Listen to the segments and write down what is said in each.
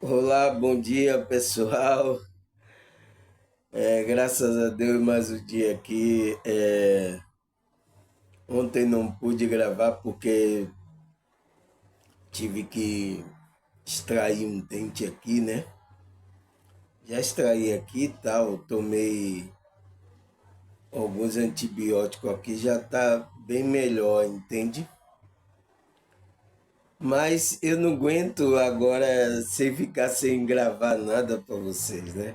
Olá, bom dia pessoal. Graças a Deus mais um dia aqui. Ontem não pude gravar porque tive que extrair um dente aqui, né? Já extraí aqui e tal, tomei alguns antibióticos aqui, já tá bem melhor, entende? Mas eu não aguento agora sem ficar sem gravar nada para vocês, né?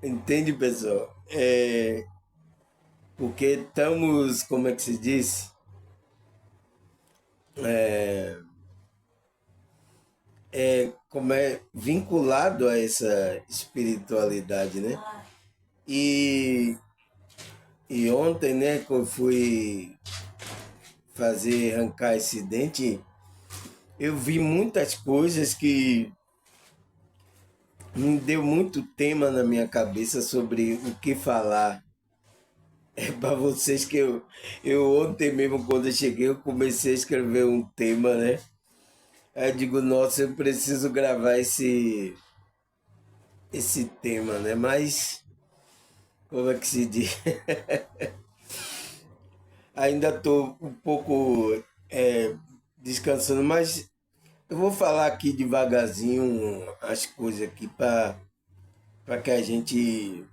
Entende, pessoal? Porque estamos, como é que se diz? Como é vinculado a essa espiritualidade, né? E, e ontem, né, que eu fui fazer arrancar esse dente, eu vi muitas coisas que me deu muito tema na minha cabeça sobre o que falar. É para vocês que eu ontem mesmo, quando eu cheguei, eu comecei a escrever um tema, né? Aí eu digo, nossa, eu preciso gravar esse tema, né? Mas, como é que se diz? Ainda estou um pouco descansando, mas eu vou falar aqui devagarzinho as coisas aqui para que a gente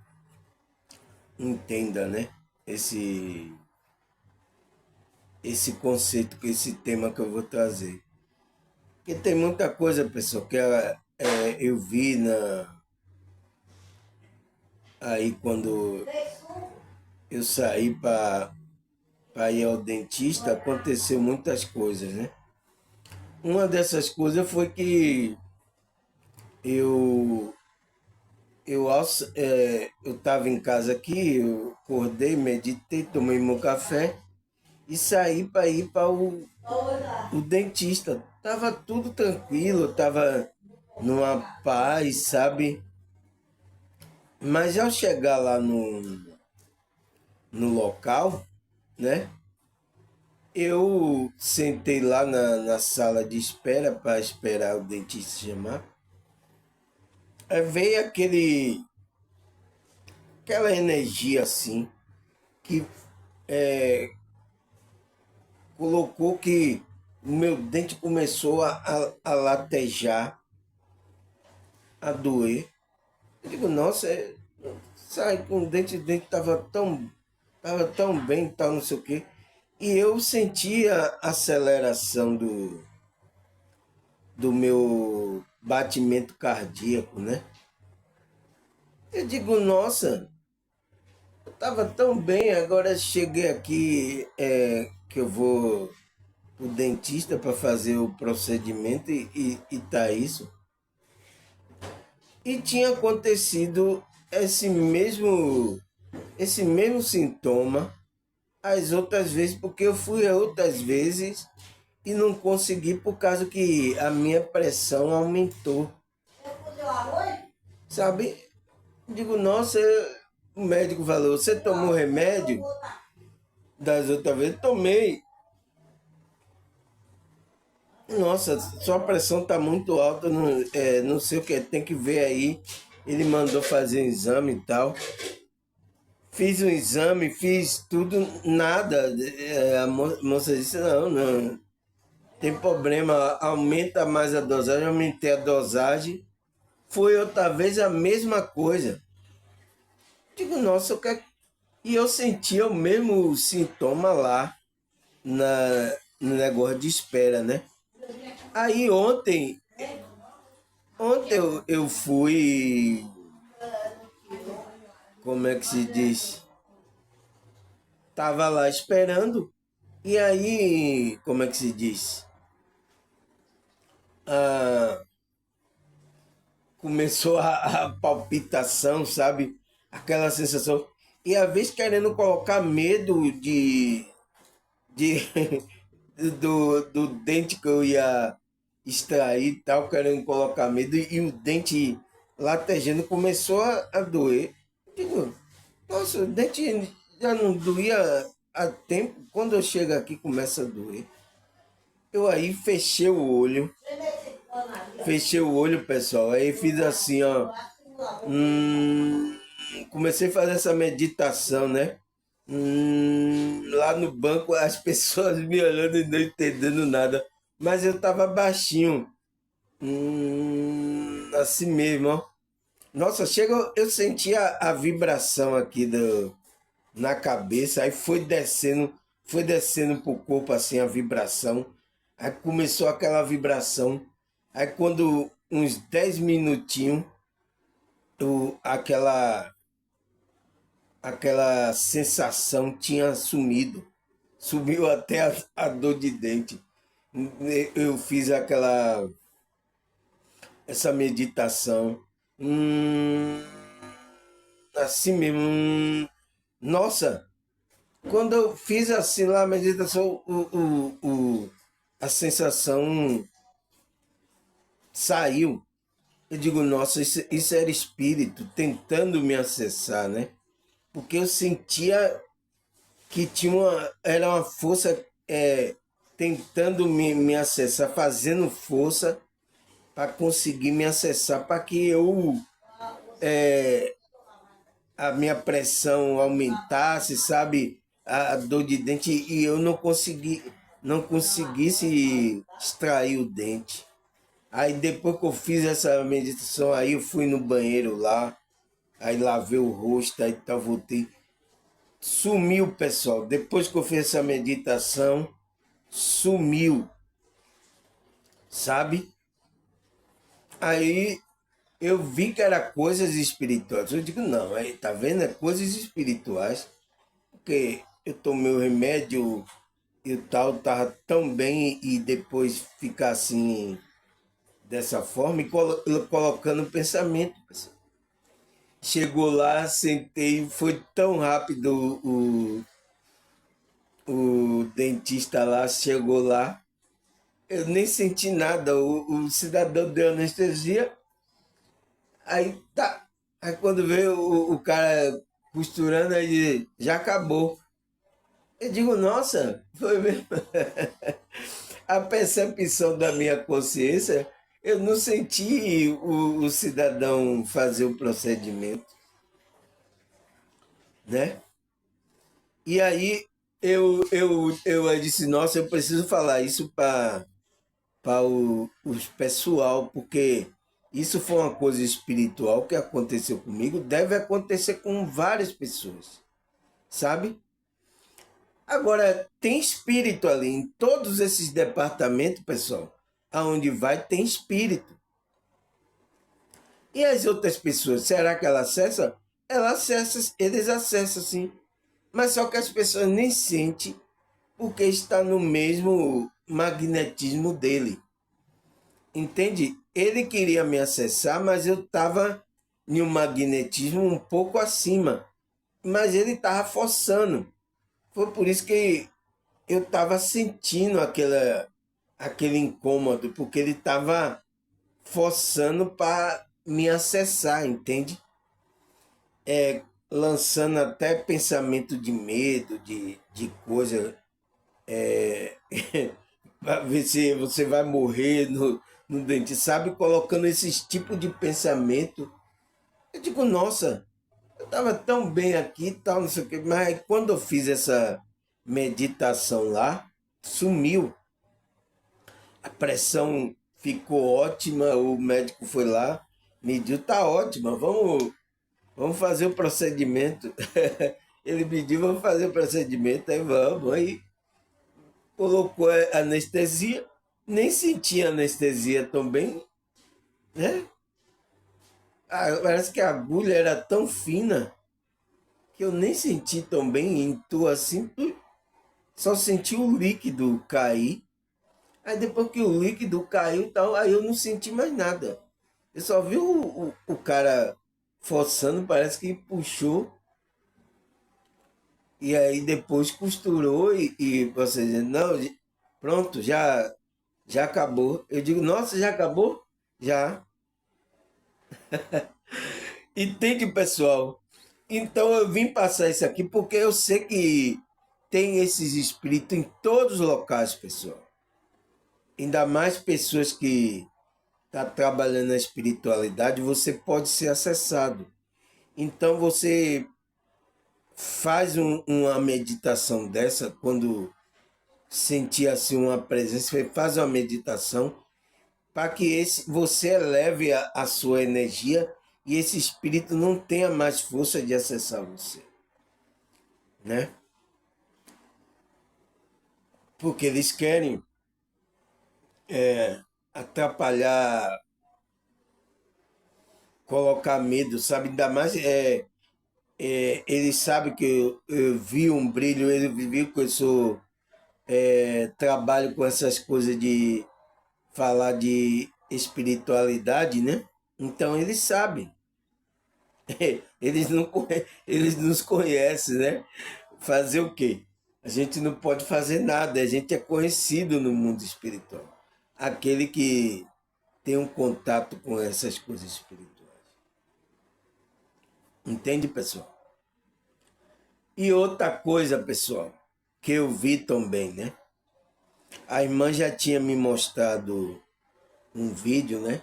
entenda, né? Esse, esse conceito, esse tema que eu vou trazer. Porque tem muita coisa, pessoal, que eu vi aí quando eu saí para ir ao dentista, aconteceu muitas coisas, né? Uma dessas coisas foi que eu eu estava em casa aqui, eu acordei, meditei, tomei meu café e saí para ir para o dentista. Tava tudo tranquilo, tava numa paz, sabe? Mas ao chegar lá no local, né? Eu sentei lá na sala de espera para esperar o dentista chamar. Aí veio aquela energia assim, que colocou que o meu dente começou a latejar, a doer. Eu digo, nossa, sai com o dente tava tão bem, tal, não sei o quê. E eu senti a aceleração do meu batimento cardíaco, né? Eu digo, nossa, eu tava tão bem, agora cheguei aqui, que eu vou o dentista para fazer o procedimento e tá isso. E tinha acontecido esse mesmo sintoma as outras vezes, porque eu fui outras vezes e não consegui por causa que a minha pressão aumentou. Sabe? Digo, nossa, o médico falou, você tomou remédio? Das outras vezes, tomei. Nossa, sua pressão tá muito alta, não sei o que, tem que ver aí. Ele mandou fazer um exame e tal. Fiz um exame, fiz tudo, nada. A moça disse, não, tem problema, aumenta mais a dosagem, aumentei a dosagem. Foi outra vez a mesma coisa. Digo, nossa, eu quero... E eu sentia o mesmo sintoma lá no negócio de espera, né? Aí ontem eu fui, como é que se diz? Tava lá esperando, e aí, como é que se diz? Ah, começou a palpitação, sabe? Aquela sensação. E às vezes querendo colocar medo de do dente que eu ia extrair e tal, querendo colocar medo, e o dente latejando começou a doer. Digo, nossa, o dente já não doía há tempo, quando eu chego aqui começa a doer. Eu aí fechei o olho, Fechei o olho, pessoal. Aí fiz assim, ó. Comecei a fazer essa meditação, né? Lá no banco, as pessoas me olhando e não entendendo nada. Mas eu tava baixinho. Assim mesmo, ó. Nossa, chega, eu senti a vibração aqui na cabeça, aí foi descendo pro corpo assim a vibração. Aí começou aquela vibração. Aí quando uns 10 minutinhos, aquela sensação tinha sumido. Sumiu até a dor de dente. Eu fiz essa meditação. Assim mesmo. Nossa, quando eu fiz assim lá a meditação, a sensação saiu. Eu digo, nossa, isso era espírito tentando me acessar, né? Porque eu sentia que era uma força tentando me acessar, fazendo força para conseguir me acessar, para que a minha pressão aumentasse, sabe? A dor de dente e eu não conseguisse extrair o dente. Aí depois que eu fiz essa meditação, aí eu fui no banheiro lá, aí lavei o rosto, aí tal, voltei. Sumiu, pessoal. Depois que eu fiz essa meditação, sumiu, sabe? Aí eu vi que era coisas espirituais. Eu digo, não, aí tá vendo? É coisas espirituais. Porque eu tomei o remédio e o tal, tava tão bem e depois ficar assim, dessa forma, e colocando pensamento. Chegou lá, sentei, foi tão rápido o dentista lá, chegou lá, eu nem senti nada, o cidadão deu anestesia, aí tá. Aí quando veio o cara costurando, aí já acabou. Eu digo, nossa, foi mesmo. A percepção da minha consciência, eu não senti o cidadão fazer o procedimento, né? E aí eu disse, nossa, eu preciso falar isso para os pessoal, porque isso foi uma coisa espiritual que aconteceu comigo, deve acontecer com várias pessoas, sabe? Agora, tem espírito ali, em todos esses departamentos, pessoal, aonde vai tem espírito. E as outras pessoas, será que ela acessa? Ela acessa, eles acessam sim. Mas só que as pessoas nem sentem porque está no mesmo magnetismo dele. Entende? Ele queria me acessar, mas eu estava em um magnetismo um pouco acima. Mas ele estava forçando. Foi por isso que eu estava sentindo aquele incômodo, porque ele estava forçando para me acessar, entende? Lançando até pensamento de medo, de coisa, para ver se você vai morrer no dentista, sabe? Colocando esses tipos de pensamento. Eu digo, nossa, eu estava tão bem aqui e tal, não sei o quê. Mas aí, quando eu fiz essa meditação lá, sumiu. A pressão ficou ótima, o médico foi lá, mediu, tá ótima, vamos fazer o procedimento. Ele pediu, vamos fazer o procedimento, aí vamos, aí colocou a anestesia, nem senti anestesia também, né? Parece que a agulha era tão fina que eu nem senti tão bem, entrou assim, só senti o líquido cair. Aí depois que o líquido caiu e tal, aí eu não senti mais nada. Eu só vi o cara forçando, parece que puxou, e aí depois costurou e você dizendo, não, pronto, já acabou. Eu digo, nossa, já acabou? Já. Entende, pessoal? Então eu vim passar isso aqui porque eu sei que tem esses espíritos em todos os locais, pessoal. Ainda mais pessoas que está trabalhando na espiritualidade, você pode ser acessado. Então você faz uma meditação dessa, quando sentir assim uma presença, você faz uma meditação para que você eleve a sua energia e esse espírito não tenha mais força de acessar você, né? Porque eles querem atrapalhar, colocar medo, sabe? Ainda mais ele sabe que eu vi um brilho, ele viu que eu sou, trabalho com essas coisas de falar de espiritualidade, né? Então eles sabem. Eles não eles nos conhecem, né? Fazer o quê? A gente não pode fazer nada, a gente é conhecido no mundo espiritual. Aquele que tem um contato com essas coisas espirituais. Entende, pessoal? E outra coisa, pessoal, que eu vi também, né? A irmã já tinha me mostrado um vídeo, né?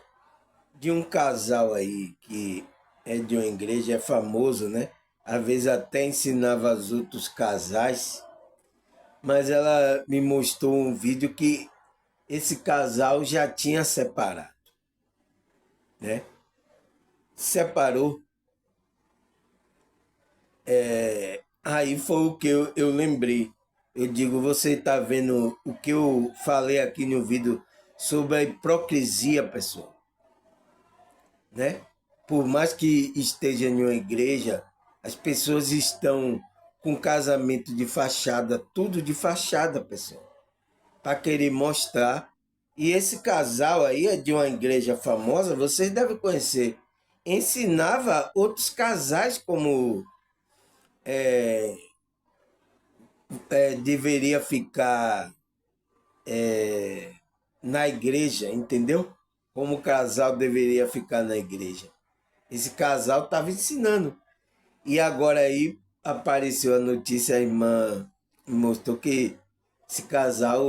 De um casal aí que é de uma igreja, é famoso, né? Às vezes até ensinava aos outros casais, mas ela me mostrou um vídeo que esse casal já tinha separado, né? Separou. Aí foi o que eu lembrei. Eu digo, você está vendo o que eu falei aqui no vídeo sobre a hipocrisia, pessoal, né? Por mais que esteja em uma igreja, as pessoas estão com casamento de fachada, tudo de fachada, pessoal, para querer mostrar. E esse casal aí é de uma igreja famosa, vocês devem conhecer. Ensinava outros casais como deveria ficar na igreja, entendeu? Como o casal deveria ficar na igreja. Esse casal estava ensinando. E agora aí apareceu a notícia, a irmã mostrou que esse casal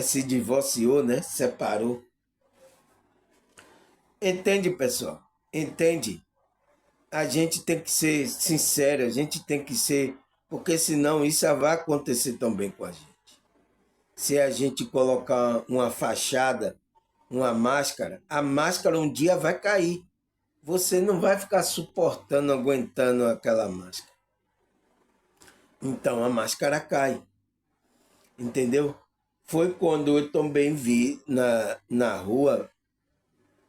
se divorciou, né? Separou. Entende, pessoal? Entende? A gente tem que ser sincero, a gente tem que ser, porque senão isso vai acontecer também com a gente. Se a gente colocar uma fachada, uma máscara, a máscara um dia vai cair. Você não vai ficar suportando, aguentando aquela máscara. Então a máscara cai, entendeu? Foi quando eu também vi na rua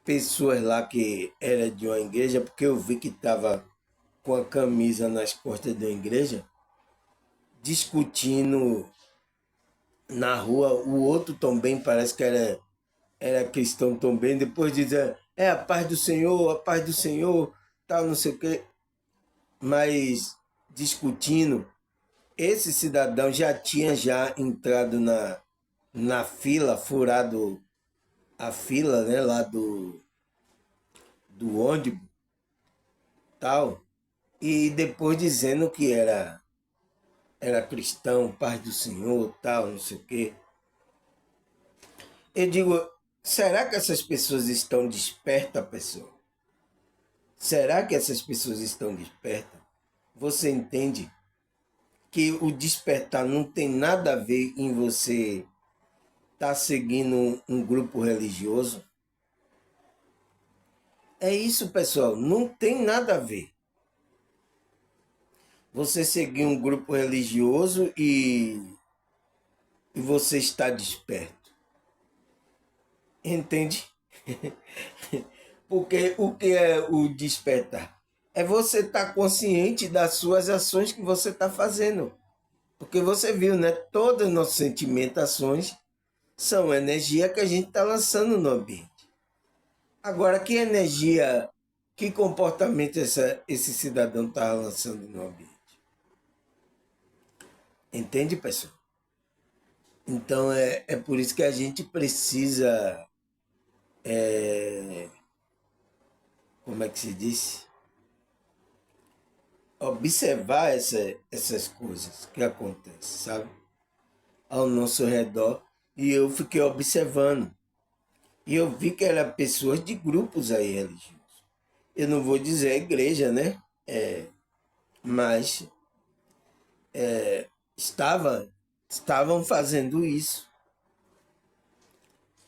pessoas lá que era de uma igreja, porque eu vi que estava com a camisa nas costas da igreja, discutindo na rua. O outro também parece que era cristão também, depois dizia, a paz do Senhor, tal, não sei o quê. Mas discutindo, esse cidadão já tinha entrado na fila, furado a fila, né, lá do ônibus, tal, e depois dizendo que era cristão, paz do Senhor, tal, não sei o quê. Eu digo, será que essas pessoas estão despertas, pessoal? Será que essas pessoas estão despertas? Você entende que o despertar não tem nada a ver em você estar seguindo um grupo religioso? É isso, pessoal, não tem nada a ver. Você seguir um grupo religioso e você está desperto. Entende? Porque o que é o despertar? É você estar consciente das suas ações que você está fazendo. Porque você viu, né? Todas as nossas sentimentos, ações são energia que a gente está lançando no ambiente. Agora, que energia, que comportamento esse cidadão está lançando no ambiente? Entende, pessoal? Então, é por isso que a gente precisa, como é que se diz? Observar essas coisas que acontecem, sabe? Ao nosso redor. E eu fiquei observando. E eu vi que eram pessoas de grupos aí religiosos. Eu não vou dizer a igreja, né? Mas estava, estavam fazendo isso,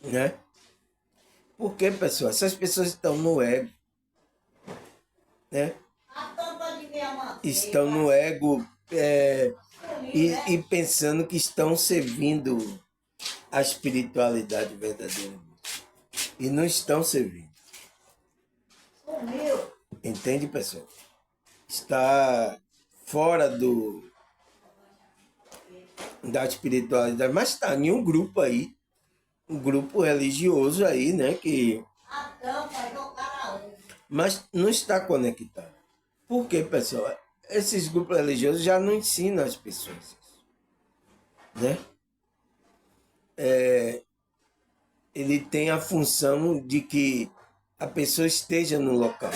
né? Porque, pessoal, essas pessoas estão no ego, né? Estão no ego e pensando que estão servindo a espiritualidade verdadeira. E não estão servindo. Entende, pessoal? Está fora da espiritualidade, mas está em um grupo aí, um grupo religioso aí, né? Mas não está conectado. Por quê, pessoal? Esses grupos religiosos já não ensinam as pessoas isso, né? Ele tem a função de que a pessoa esteja no local.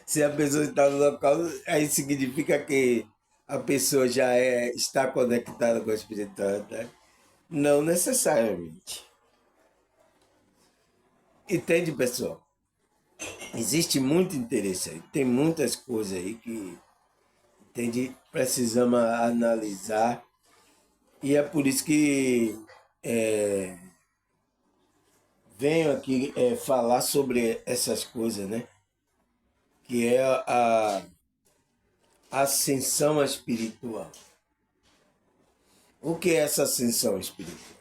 Se a pessoa está no local, aí significa que a pessoa já está conectada com a espiritualidade. Não necessariamente. Entende, pessoal? Existe muito interesse aí. Tem muitas coisas aí que precisamos analisar. E é por isso que venho aqui falar sobre essas coisas, né? Que é a ascensão espiritual. O que é essa ascensão espiritual?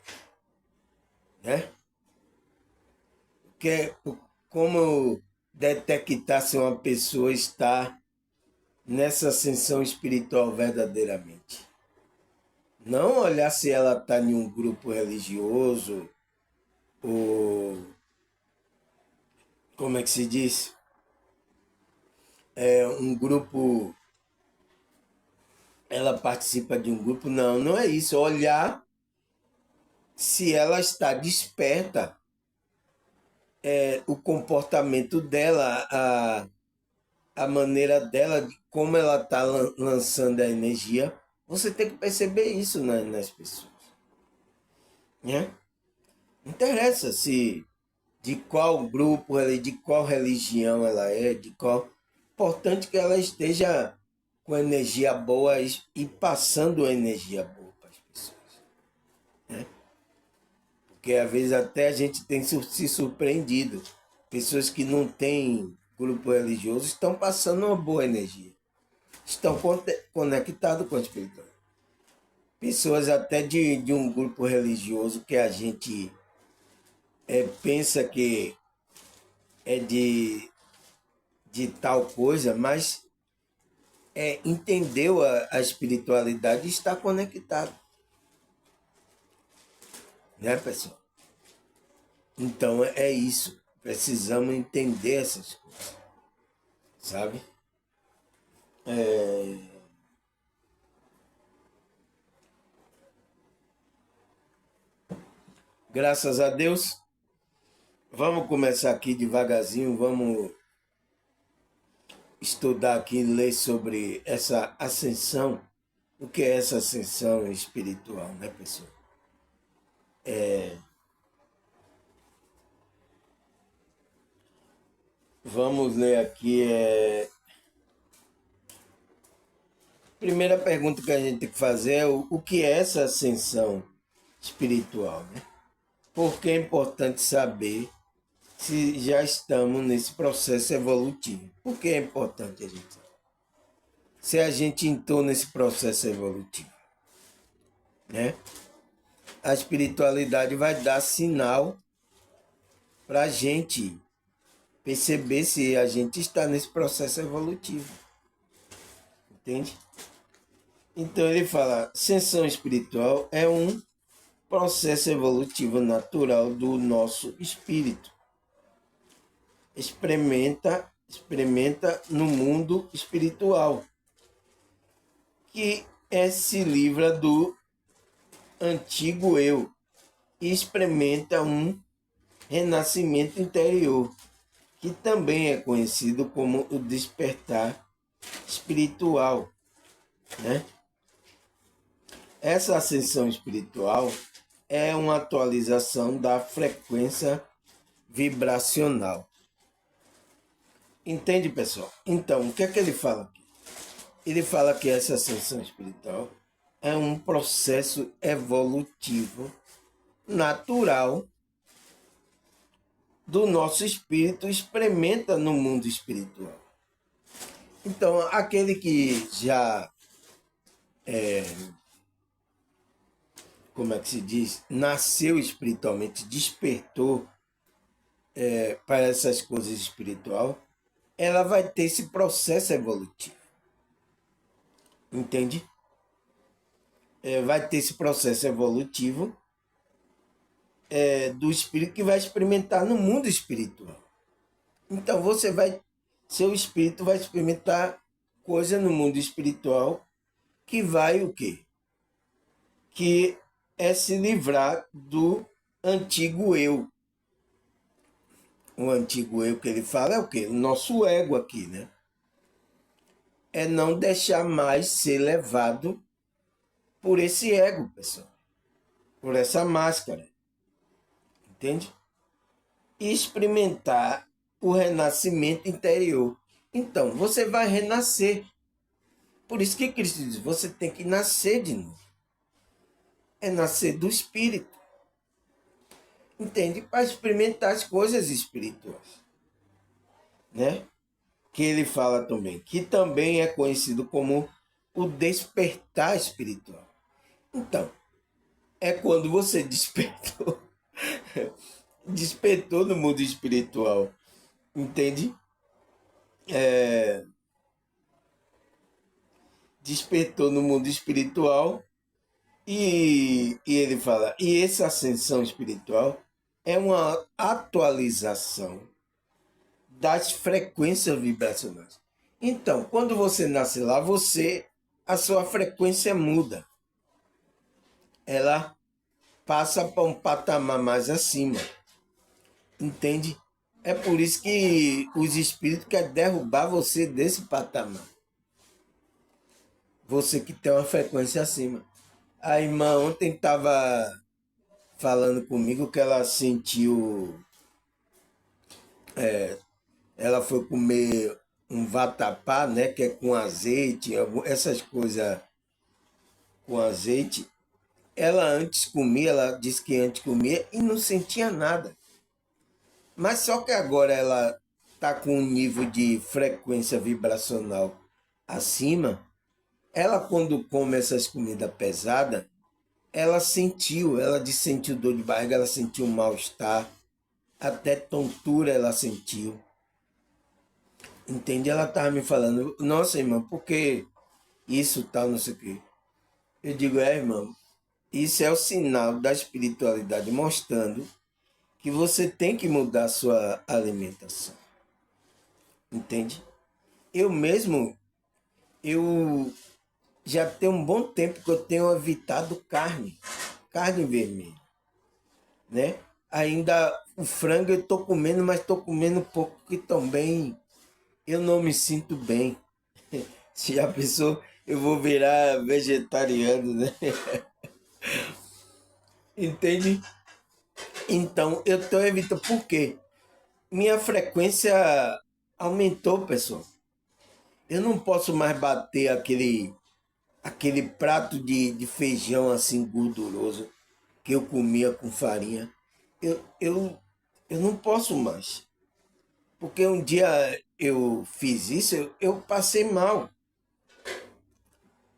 Né? Como detectar se uma pessoa está nessa ascensão espiritual verdadeiramente? Não olhar se ela está em um grupo religioso ou, como é que se diz? Um grupo, ela participa de um grupo. Não, não é isso. Olhar se ela está desperta, o comportamento dela, a maneira dela, de como ela está lançando a energia. Você tem que perceber isso nas pessoas. Né? Não interessa se de qual grupo, de qual religião ela é, de qual. Importante que ela esteja com energia boa e passando a energia boa para as pessoas. Né? Porque às vezes até a gente tem se surpreendido. Pessoas que não têm grupo religioso estão passando uma boa energia. Estão conectados com a espiritualidade. Pessoas até de um grupo religioso que a gente pensa que é de tal coisa, mas entendeu a espiritualidade e está conectado. Né, pessoal? Então é isso. Precisamos entender essas coisas. Sabe? Graças a Deus. Vamos começar aqui devagarzinho. Vamos estudar aqui, ler sobre essa ascensão. O que é essa ascensão espiritual, né, pessoal? Vamos ler aqui. Primeira pergunta que a gente tem que fazer é o que é essa ascensão espiritual, né? Porque é importante saber se já estamos nesse processo evolutivo. Por que é importante a gente saber? Se a gente entrou nesse processo evolutivo, né? A espiritualidade vai dar sinal para a gente perceber se a gente está nesse processo evolutivo. Entende? Então ele fala, ascensão espiritual é um processo evolutivo natural do nosso espírito. Experimenta no mundo espiritual, que se livra do antigo eu e experimenta um renascimento interior, que também é conhecido como o despertar espiritual, né? essa ascensão espiritual é uma atualização da frequência vibracional. Entende, pessoal? Então, o que é que ele fala aqui? Ele fala que essa ascensão espiritual é um processo evolutivo natural do nosso espírito experimenta no mundo espiritual. Então, aquele que já, como é que se diz, nasceu espiritualmente, despertou para essas coisas espirituais, ela vai ter esse processo evolutivo. Entende? Vai ter esse processo evolutivo do espírito que vai experimentar no mundo espiritual. Então seu espírito vai experimentar coisa no mundo espiritual que vai o quê? Que é se livrar do antigo eu. O antigo eu que ele fala é o quê? O nosso ego aqui, né? É não deixar mais ser levado por esse ego, pessoal. Por essa máscara. Entende? E experimentar o renascimento interior. Então, você vai renascer. Por isso que Cristo diz, você tem que nascer de novo. É nascer do Espírito. Entende? Para experimentar as coisas espirituais. Né? Que ele fala também, que também é conhecido como o despertar espiritual. Então, é quando você despertou, despertou no mundo espiritual, entende? Despertou no mundo espiritual e ele fala, e essa ascensão espiritual é uma atualização das frequências vibracionais. Então, quando você nasce lá, a sua frequência muda. Ela passa para um patamar mais acima. Entende? É por isso que os espíritos querem derrubar você desse patamar. Você que tem uma frequência acima. A irmã ontem estava falando comigo que ela sentiu. Ela foi comer um vatapá, né? Que é com azeite, essas coisas com azeite. Ela antes comia, ela disse que antes comia e não sentia nada. Mas só que agora ela está com um nível de frequência vibracional acima. Ela, quando come essas comidas pesadas, ela sentiu dor de barriga, ela sentiu mal-estar, até tontura ela sentiu. Entende? Ela estava me falando, nossa, irmã, por que isso tal, não sei o quê. Eu digo, irmão, isso é o sinal da espiritualidade mostrando que você tem que mudar a sua alimentação. Entende? Eu mesmo, eu já tem um bom tempo que eu tenho evitado carne vermelha, né? Ainda o frango eu tô comendo, mas tô comendo pouco, que também eu não me sinto bem. Se a pessoa, eu vou virar vegetariano, né? Entende? Então eu tô evitando, por quê? Minha frequência aumentou, pessoal. Eu não posso mais bater aquele prato de feijão assim gorduroso que eu comia com farinha. Eu, eu, eu não posso mais. Porque um dia eu fiz isso, eu passei mal.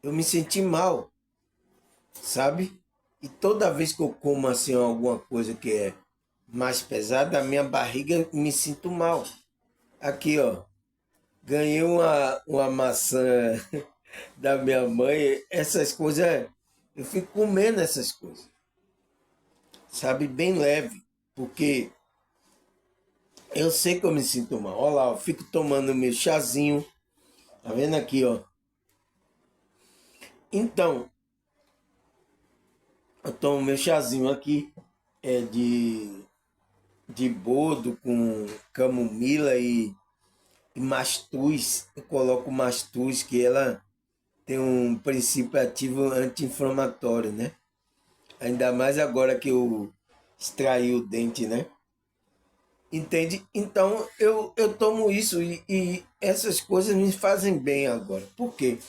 Eu me senti mal, sabe? E toda vez que eu como assim alguma coisa que é mais pesada, a minha barriga eu me sinto mal. Aqui, ó, ganhei uma maçã da minha mãe, essas coisas, eu fico comendo essas coisas, sabe? Bem leve, porque eu sei que eu me sinto mal. Olha lá, eu fico tomando meu chazinho. Tá vendo aqui, ó? Então, eu tomo meu chazinho aqui, é de boldo com camomila e mastuz. Eu coloco mastuz que ela tem um princípio ativo anti-inflamatório, né? Ainda mais agora que eu extraí o dente, né? Entende? Então eu tomo isso e essas coisas me fazem bem agora. Por quê?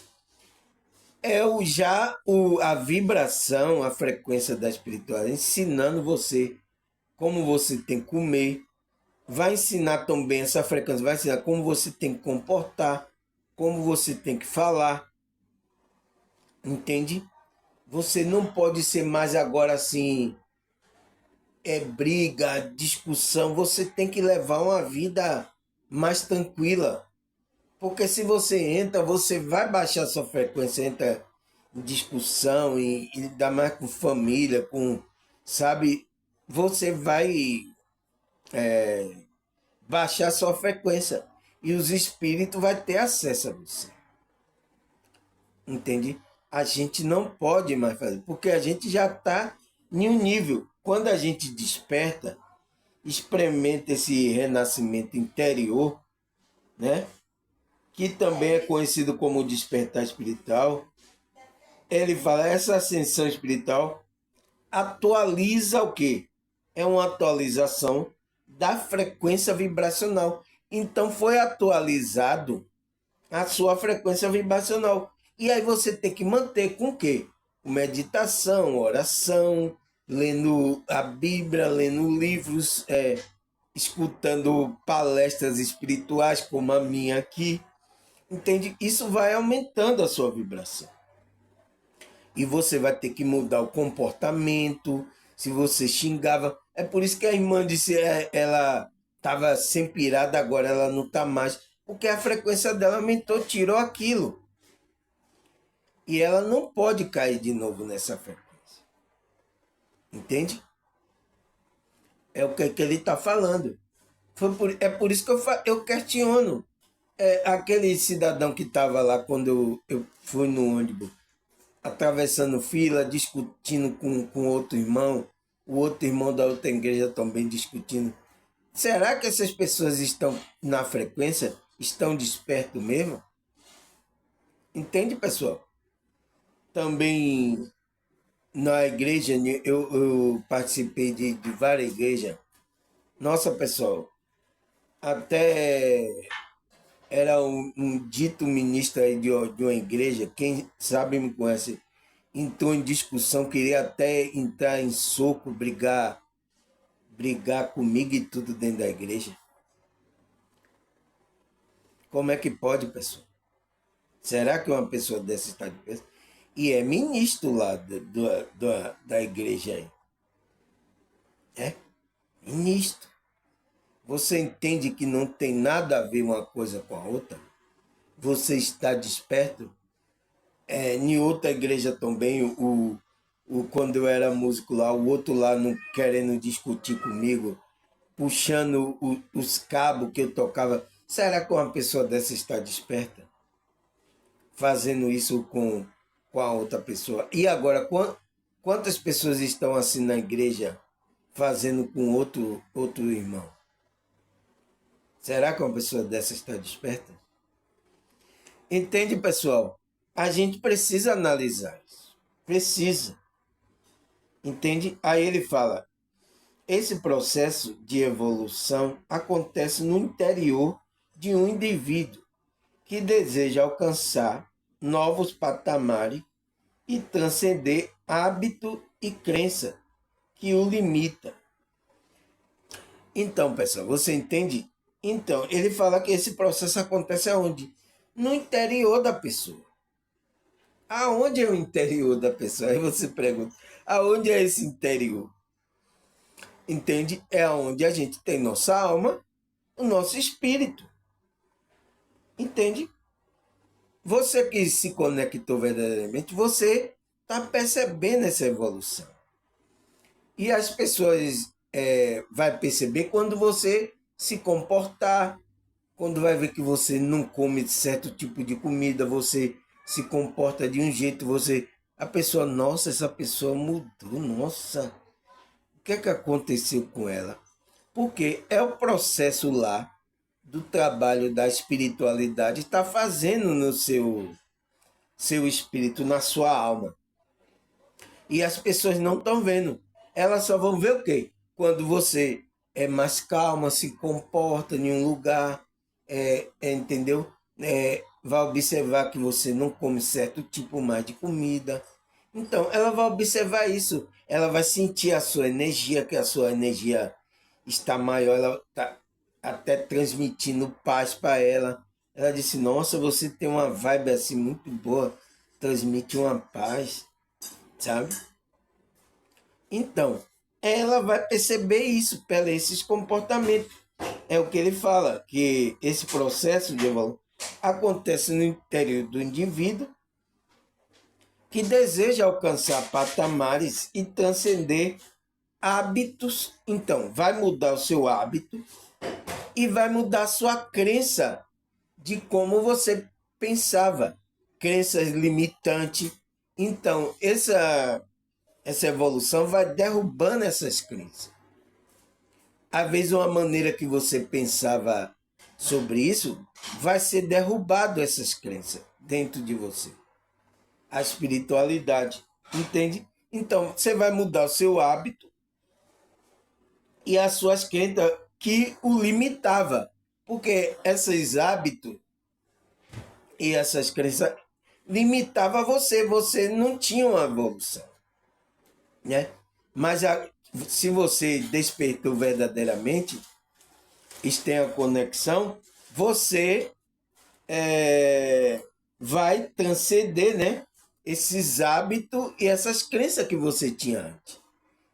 A vibração, a frequência da espiritualidade, ensinando você como você tem que comer, vai ensinar também essa frequência, vai ensinar como você tem que comportar, como você tem que falar, entende? Você não pode ser mais agora assim, briga, discussão, você tem que levar uma vida mais tranquila. Porque se você entra, você vai baixar sua frequência, entra em discussão, e ainda mais com família, com, sabe, você vai baixar sua frequência e os espíritos vão ter acesso a você. Entende? A gente não pode mais fazer, porque a gente já está em um nível. Quando a gente desperta, experimenta esse renascimento interior, né? Que também é conhecido como despertar espiritual. Ele fala, essa ascensão espiritual atualiza o quê? É uma atualização da frequência vibracional. Então foi atualizado a sua frequência vibracional. E aí você tem que manter com o quê? Meditação, oração, lendo a Bíblia, lendo livros, escutando palestras espirituais como a minha aqui. Entende? Isso vai aumentando a sua vibração. E você vai ter que mudar o comportamento. Se você xingava. É por isso que a irmã disse, ela estava sempre irada, agora ela não está mais. Porque a frequência dela aumentou, tirou aquilo. E ela não pode cair de novo nessa frequência. Entende? É o que ele está falando. É por isso que eu questiono. Aquele cidadão que estava lá quando eu fui no ônibus, atravessando fila, discutindo com outro irmão, o outro irmão da outra igreja também discutindo. Será que essas pessoas estão na frequência? Estão despertos mesmo? Entende, pessoal? Também na igreja, eu participei de várias igrejas. Nossa, pessoal, até era um dito ministro aí de uma igreja, quem sabe me conhece, entrou em discussão, queria até entrar em soco, brigar comigo e tudo dentro da igreja. Como é que pode, pessoal? Será que uma pessoa dessa está de pé? E é ministro lá da igreja aí. É? Ministro. Você entende que não tem nada a ver uma coisa com a outra? Você está desperto? Em outra igreja também, quando eu era músico lá, o outro lá não querendo discutir comigo, puxando os cabos que eu tocava. Será que uma pessoa dessa está desperta? Fazendo isso com a outra pessoa. E agora, quantas pessoas estão assim na igreja fazendo com outro irmão? Será que uma pessoa dessa está desperta? Entende, pessoal? A gente precisa analisar isso. Precisa. Entende? Aí ele fala, esse processo de evolução acontece no interior de um indivíduo que deseja alcançar novos patamares e transcender hábito e crença que o limita. Então, pessoal, você entende? Então, ele fala que esse processo acontece aonde? No interior da pessoa. Aonde é o interior da pessoa? Aí você pergunta, aonde é esse interior? Entende? É onde a gente tem nossa alma, o nosso espírito. Entende? Você que se conectou verdadeiramente, você está percebendo essa evolução. E as pessoas vai perceber quando você se comportar, quando vai ver que você não come certo tipo de comida, você se comporta de um jeito, a pessoa, nossa, essa pessoa mudou, nossa, o que é que aconteceu com ela? Porque é o processo lá do trabalho da espiritualidade está fazendo seu espírito na sua alma. E as pessoas não estão vendo. Elas só vão ver o quê? Quando você é mais calma, se comporta em um lugar, entendeu? Vai observar que você não come certo tipo mais de comida. Então, ela vai observar isso. Ela vai sentir a sua energia, que a sua energia está maior, ela está até transmitindo paz para ela. Ela disse, nossa, você tem uma vibe assim muito boa, transmite uma paz, sabe? Então, ela vai perceber isso pela esses comportamentos. É o que ele fala, que esse processo de evolução acontece no interior do indivíduo que deseja alcançar patamares e transcender hábitos. Então, vai mudar o seu hábito e vai mudar a sua crença de como você pensava, crenças limitantes. Então, essa evolução vai derrubando essas crenças. Às vezes, uma maneira que você pensava sobre isso vai ser derrubado essas crenças dentro de você. A espiritualidade, entende? Então, você vai mudar o seu hábito e as suas crenças que o limitava. Porque esses hábitos e essas crenças limitavam você. Você não tinha uma evolução, né? Mas se você despertou verdadeiramente, isso tem a conexão, você vai transcender, né, esses hábitos e essas crenças que você tinha antes.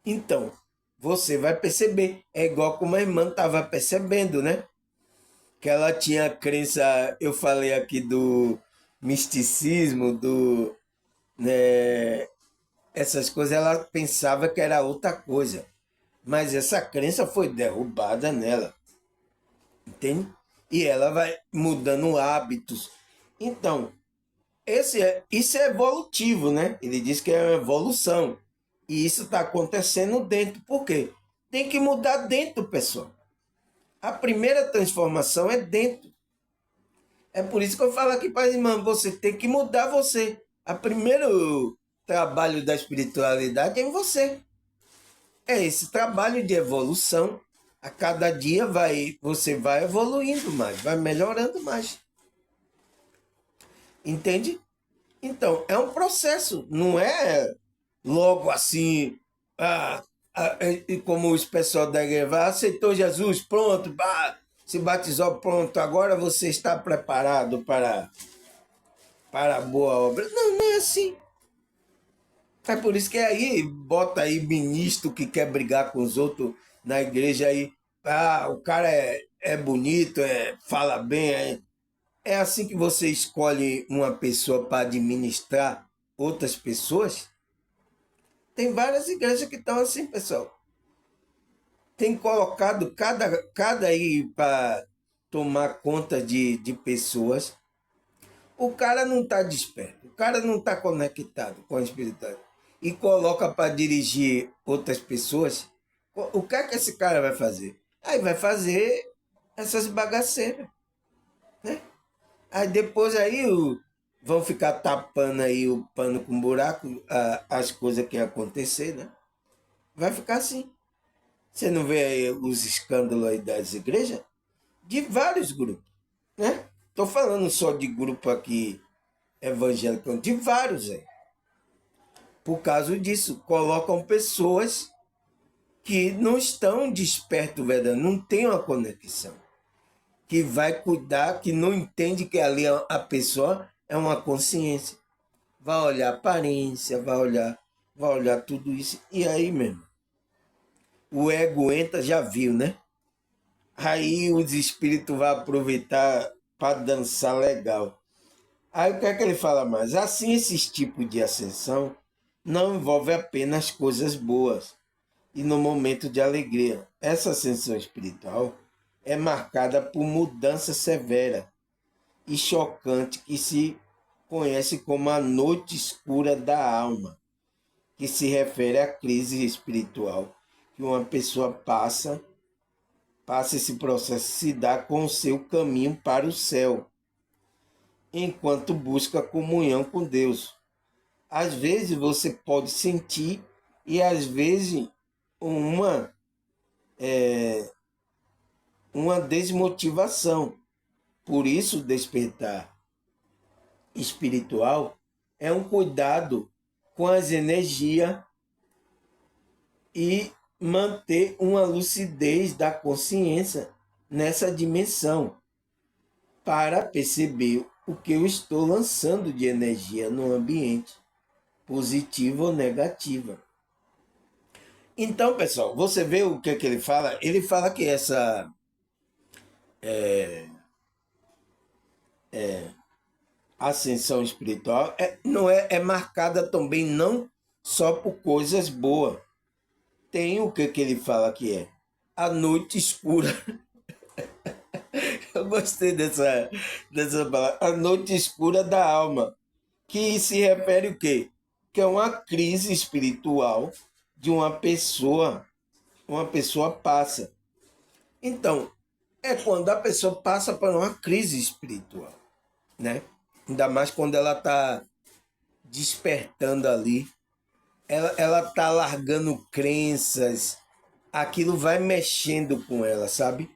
Então, você vai perceber. É igual como a irmã estava percebendo, né? Que ela tinha crença, eu falei aqui do misticismo, né, essas coisas, ela pensava que era outra coisa. Mas essa crença foi derrubada nela, entende? E ela vai mudando hábitos. Então, isso é evolutivo, né? Ele diz que é uma evolução. E isso está acontecendo dentro. Por quê? Tem que mudar dentro, pessoal. A primeira transformação é dentro. É por isso que eu falo aqui para a irmã, você tem que mudar você. O primeiro trabalho da espiritualidade é em você. É esse trabalho de evolução. A cada dia você vai evoluindo mais, vai melhorando mais. Entende? Então, é um processo, não é logo assim, como os pessoal da igreja aceitou Jesus, pronto, se batizou, pronto, agora você está preparado para a boa obra. Não, não é assim. É por isso que aí bota aí ministro que quer brigar com os outros na igreja aí. O cara é bonito, fala bem. É assim que você escolhe uma pessoa para administrar outras pessoas? Tem várias igrejas que estão assim, pessoal. Tem colocado cada aí para tomar conta de pessoas. O cara não está desperto, o cara não está conectado com a espiritualidade. E coloca para dirigir outras pessoas. O que é que esse cara vai fazer? Aí vai fazer essas bagaceiras, né? Aí depois aí vão ficar tapando aí o pano com buraco, as coisas que acontecer, né? Vai ficar assim. Você não vê aí os escândalos aí das igrejas? De vários grupos, né? Estou falando só de grupo aqui evangélico, de vários aí. Por causa disso, colocam pessoas que não estão despertos, verdade? Não tem uma conexão. Que vai cuidar, que não entende que ali a pessoa é uma consciência. Vai olhar a aparência, vai olhar tudo isso. E aí mesmo, o ego entra, já viu, né? Aí os espíritos vão aproveitar para dançar legal. Aí o que é que ele fala mais? Assim, esses tipos de ascensão não envolve apenas coisas boas e no momento de alegria. Essa ascensão espiritual é marcada por mudança severa e chocante que se conhece como a noite escura da alma, que se refere à crise espiritual que uma pessoa passa esse processo se dá com o seu caminho para o céu. enquanto busca comunhão com Deus. Às vezes você pode sentir e às vezes uma, uma desmotivação. Por isso, despertar espiritual é um cuidado com as energias e manter uma lucidez da consciência nessa dimensão para perceber o que eu estou lançando de energia no ambiente, positiva ou negativa. Então, pessoal, você vê o que é que ele fala? Ele fala que essa ascensão espiritual é marcada também não só por coisas boas. Tem o que ele fala que é a noite escura. Eu gostei dessa palavra. A noite escura da alma. Que se refere o quê? Que é uma crise espiritual de uma pessoa passa. Então, é quando a pessoa passa por uma crise espiritual, né? Ainda mais quando ela está despertando ali, ela está largando crenças, aquilo vai mexendo com ela, sabe?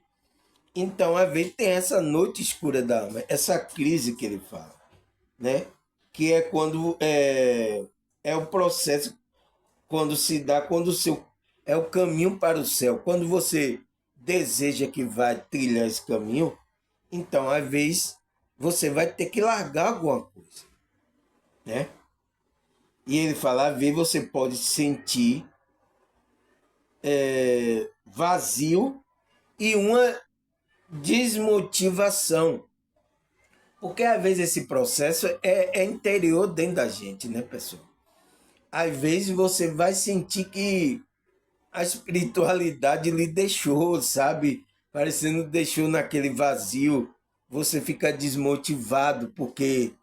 Então, às vezes tem essa noite escura da alma, essa crise que ele fala, né? Que é quando é o processo, quando se dá, quando o seu é o caminho para o céu. Quando você deseja que vai trilhar esse caminho, então, às vezes, você vai ter que largar alguma coisa, né? E ele fala, às vezes você pode sentir vazio e uma desmotivação. Porque às vezes esse processo é interior dentro da gente, né, pessoal? Às vezes você vai sentir que a espiritualidade lhe deixou, sabe? Parecendo deixou naquele vazio. Você fica desmotivado porque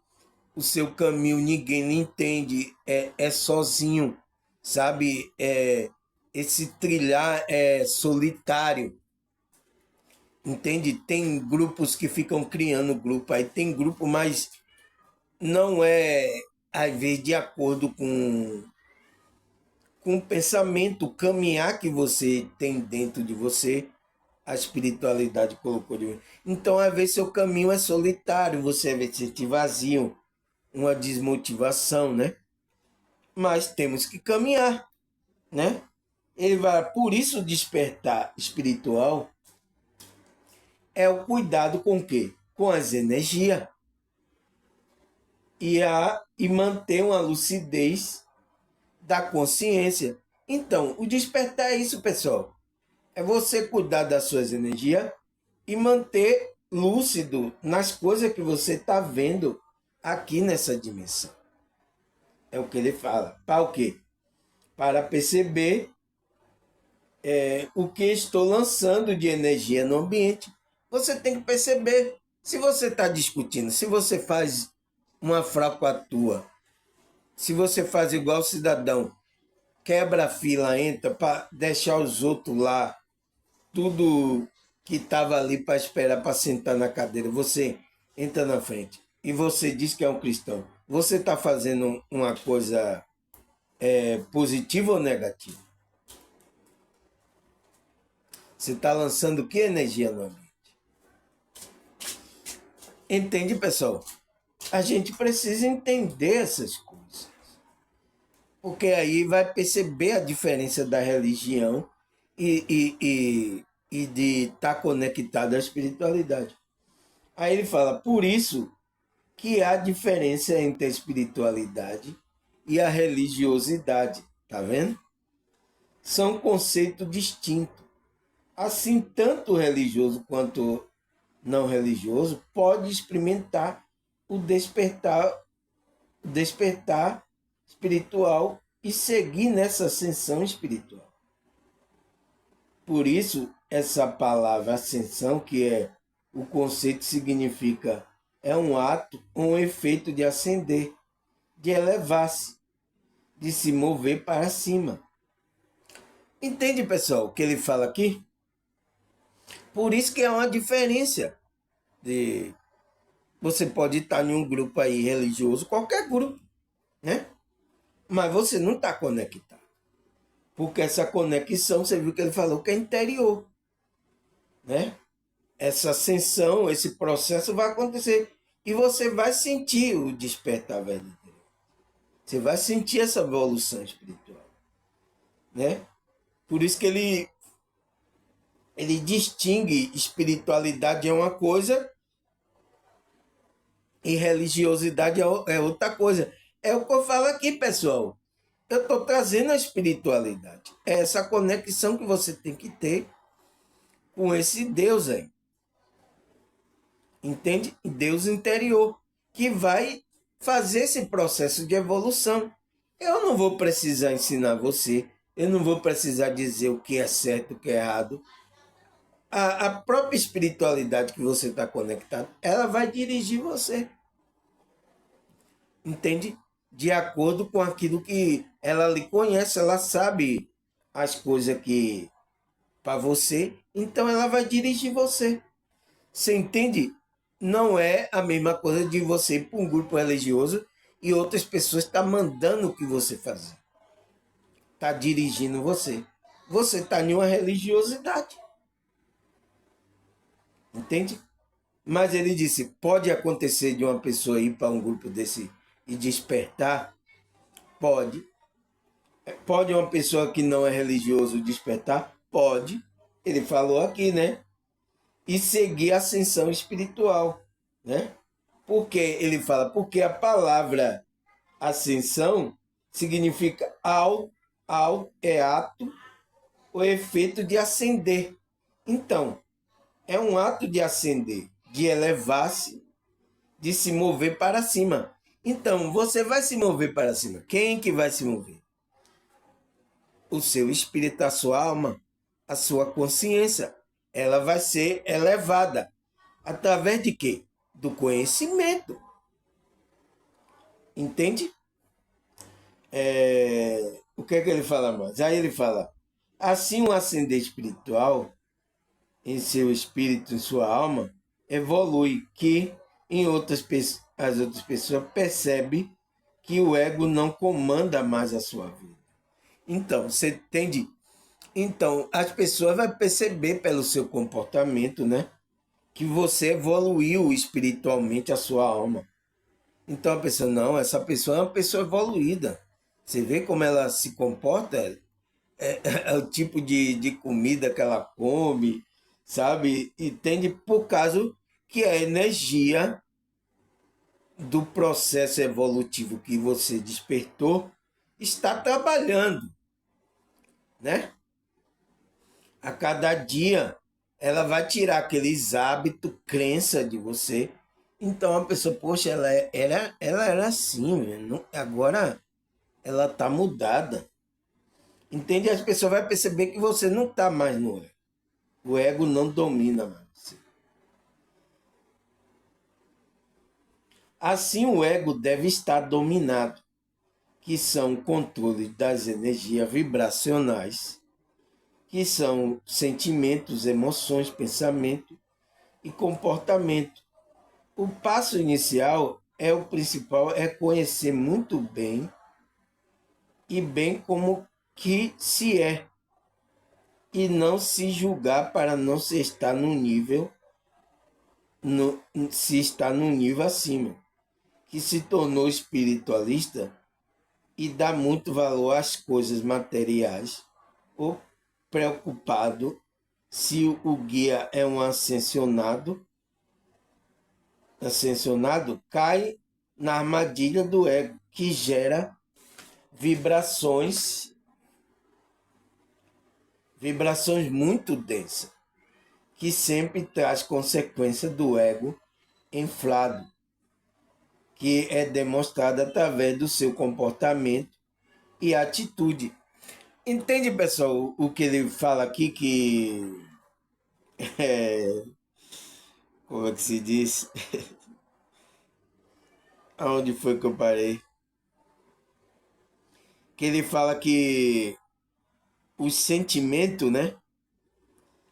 o seu caminho ninguém lhe entende, é sozinho, sabe? Esse trilhar é solitário, entende? Tem grupos que ficam criando grupo, aí tem grupo, mas não é, às vezes, de acordo com o pensamento, o caminhar que você tem dentro de você, a espiritualidade colocou de mim. Então, às vezes, seu caminho é solitário, você vai se sentir vazio, uma desmotivação, né? Mas temos que caminhar, né? Ele vai, por isso, despertar espiritual é o cuidado com o quê? Com as energias e manter uma lucidez da consciência. Então, o despertar é isso, pessoal. É você cuidar das suas energias e manter lúcido nas coisas que você está vendo aqui nessa dimensão. É o que ele fala. Para o quê? Para perceber o que estou lançando de energia no ambiente. Você tem que perceber. Se você está discutindo, se você faz uma fracatua, se você faz igual cidadão, quebra a fila, entra para deixar os outros lá, tudo que estava ali para esperar para sentar na cadeira, você entra na frente e você diz que é um cristão. Você está fazendo uma coisa positiva ou negativa? Você está lançando que energia no ambiente? Entende, pessoal? A gente precisa entender essas coisas. Porque aí vai perceber a diferença da religião e de estar conectado à espiritualidade. Aí ele fala, por isso que há diferença entre a espiritualidade e a religiosidade. Tá vendo? São conceitos distintos. Assim, tanto o religioso quanto não religioso pode experimentar o despertar espiritual e seguir nessa ascensão espiritual. Por isso, essa palavra ascensão, que é o conceito significa é um ato, um efeito de ascender, de elevar-se, de se mover para cima. Entende, pessoal, o que ele fala aqui? Por isso que é uma diferença de Você pode estar em um grupo aí religioso, qualquer grupo, né? Mas você não está conectado. Porque essa conexão, você viu que ele falou que é interior, né? Essa ascensão, esse processo vai acontecer. E você vai sentir o despertar verdadeiro. Você vai sentir essa evolução espiritual, né? Por isso que ele distingue espiritualidade é uma coisa e religiosidade é outra coisa. É o que eu falo aqui, pessoal. Eu estou trazendo a espiritualidade. É essa conexão que você tem que ter com esse Deus aí. Entende? Deus interior, que vai fazer esse processo de evolução. Eu não vou precisar ensinar você, eu não vou precisar dizer o que é certo, o que é errado. A própria espiritualidade que você está conectado, ela vai dirigir você. Entende? De acordo com aquilo que ela lhe conhece, ela sabe as coisas que para você, então ela vai dirigir você. Você entende? Não é a mesma coisa de você ir para um grupo religioso e outras pessoas estão mandando o que você fazer. Está dirigindo você. Você está em uma religiosidade. Entende? Mas ele disse, pode acontecer de uma pessoa ir para um grupo desse e despertar? Pode. Pode uma pessoa que não é religioso despertar? Pode. Ele falou aqui, né? E seguir a ascensão espiritual, né? Porque ele fala, porque a palavra ascensão significa é ato ou efeito de ascender. Então, é um ato de ascender, de elevar-se, de se mover para cima. Então, você vai se mover para cima. Quem que vai se mover? O seu espírito, a sua alma, a sua consciência. Ela vai ser elevada. Através de quê? Do conhecimento. Entende? O que é que ele fala mais? Aí ele fala, assim um ascender espiritual em seu espírito, em sua alma, evolui que as outras pessoas percebem que o ego não comanda mais a sua vida. Então, você entende? Então, as pessoas vão perceber pelo seu comportamento, né? Que você evoluiu espiritualmente a sua alma. Então a pessoa, não, essa pessoa é uma pessoa evoluída. Você vê como ela se comporta, é o tipo de comida que ela come, sabe? Entende? Por causa que a energia do processo evolutivo que você despertou está trabalhando, né? A cada dia ela vai tirar aqueles hábitos, crença de você. Então a pessoa, poxa, ela era assim, agora ela está mudada. Entende? As pessoas vão perceber que você não está mais no ego. O ego não domina mais você. Assim, o ego deve estar dominado, que são o controle das energias vibracionais, que são sentimentos, emoções, pensamento e comportamento. O passo inicial é o principal, é conhecer muito bem e bem como que se é e não se julgar para não se estar no nível se está no nível acima, que se tornou espiritualista e dá muito valor às coisas materiais ou preocupado se o guia é um ascensionado cai na armadilha do ego, que gera vibrações muito densas, que sempre traz consequência do ego inflado, que é demonstrado através do seu comportamento e atitude. Entende, pessoal, o que ele fala aqui que como é que se diz? Aonde foi que eu parei? Que ele fala que os sentimentos, né?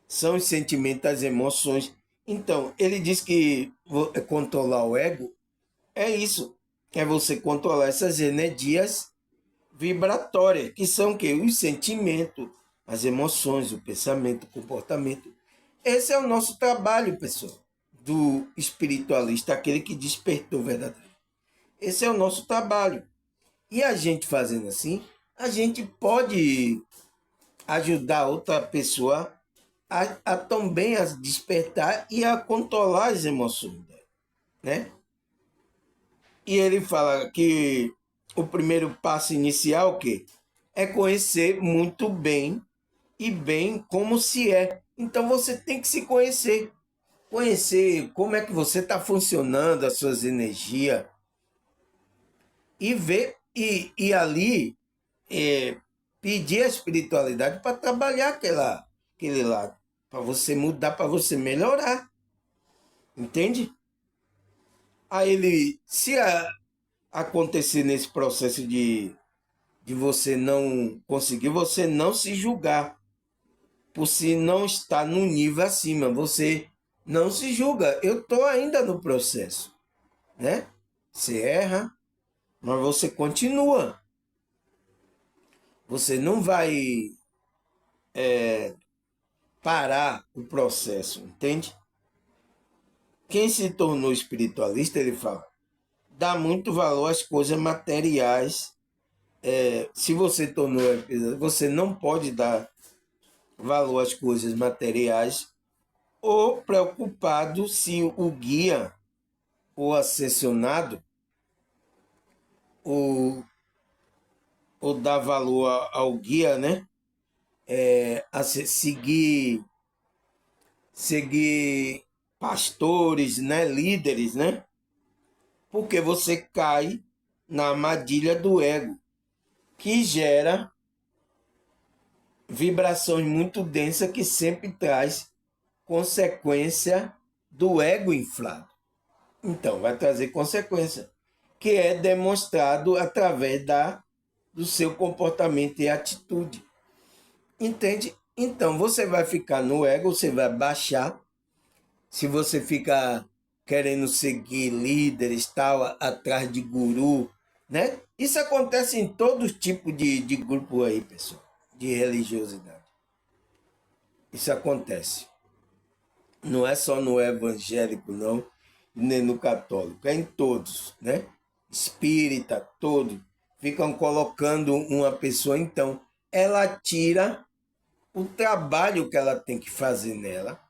São os sentimentos, as emoções Então, ele diz que controlar o ego é isso. É você controlar essas energias vibratórias, que são o quê? Os sentimentos, as emoções, o pensamento, o comportamento. Esse é o nosso trabalho, pessoal, do espiritualista, aquele que despertou verdadeiro. Esse é o nosso trabalho. E a gente fazendo assim, a gente pode ajudar outra pessoa a também a despertar e a controlar as emoções dela, né? E ele fala que o primeiro passo inicial o quê? É conhecer muito bem e bem como se é. Então você tem que se conhecer. Conhecer como é que você está funcionando, as suas energias, e ver, e ali pedir a espiritualidade para trabalhar aquele lado, para você mudar, para você melhorar. Entende? Aí ele, se acontecer nesse processo de você não conseguir, você não se julgar por se não estar no nível acima. Você não se julga. Eu estou ainda no processo, né? Você erra, mas você continua. Você não vai parar o processo, entende? Quem se tornou espiritualista, ele fala, dá muito valor às coisas materiais. Se você tornou, você não pode dar valor às coisas materiais ou preocupado se o guia ou assessionado ou, ou dar valor ao guia, né? Seguir pastores, né? Líderes, né? Porque você cai na armadilha do ego, que gera vibrações muito densas que sempre traz consequência do ego inflado. Então, vai trazer consequência, que é demonstrado através do seu comportamento e atitude. Entende? Então, você vai ficar no ego, você vai baixar. Se você ficar querendo seguir líderes, tal, atrás de guru, né? Isso acontece em todo tipo de grupo aí, pessoal, de religiosidade. Isso acontece. Não é só no evangélico, não, nem no católico, é em todos, né? Espírita, todo. Ficam colocando uma pessoa, então, ela tira o trabalho que ela tem que fazer nela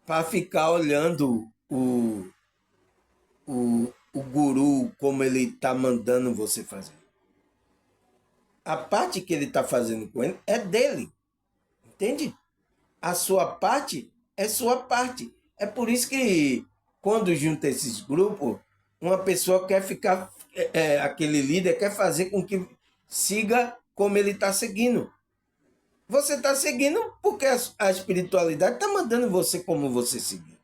para ficar olhando o guru como ele está mandando você fazer. A parte que ele está fazendo com ele é dele, entende? A sua parte é sua parte. É por isso que quando junta esses grupos, uma pessoa quer ficar, aquele líder quer fazer com que siga como ele está seguindo. Você está seguindo porque a espiritualidade está mandando você como você seguir.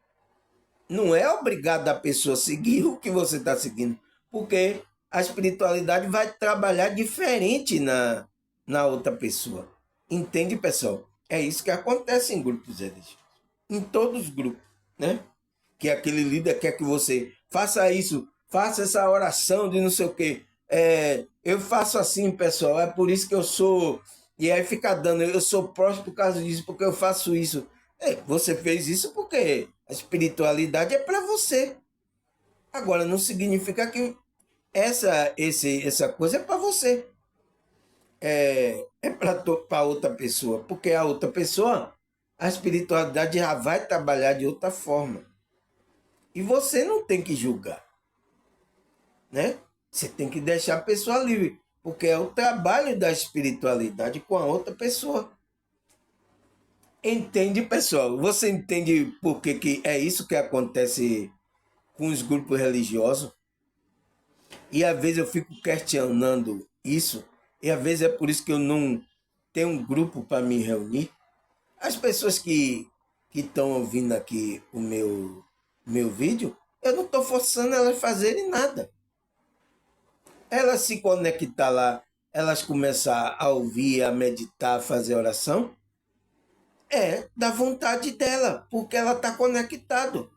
Não é obrigado a pessoa seguir o que você está seguindo, porque a espiritualidade vai trabalhar diferente na outra pessoa. Entende, pessoal? É isso que acontece em grupos religiosos. Em todos os grupos, né? Que aquele líder quer que você faça isso, faça essa oração de não sei o quê. Eu faço assim, pessoal, é por isso que eu sou. E aí fica dando, eu sou próximo por causa disso, porque eu faço isso. Você fez isso porque a espiritualidade é para você. Agora, não significa que essa coisa é para você. É para outra pessoa. Porque a outra pessoa, a espiritualidade já vai trabalhar de outra forma. E você não tem que julgar, né? Você tem que deixar a pessoa livre. Porque é o trabalho da espiritualidade com a outra pessoa. Entende, pessoal? Você entende por que é isso que acontece com os grupos religiosos? E às vezes eu fico questionando isso, e às vezes é por isso que eu não tenho um grupo para me reunir. As pessoas que estão ouvindo aqui o meu vídeo, eu não estou forçando elas a fazerem nada. Elas se conectar lá, elas começar a ouvir, a meditar, a fazer oração, é da vontade dela, porque ela está conectado.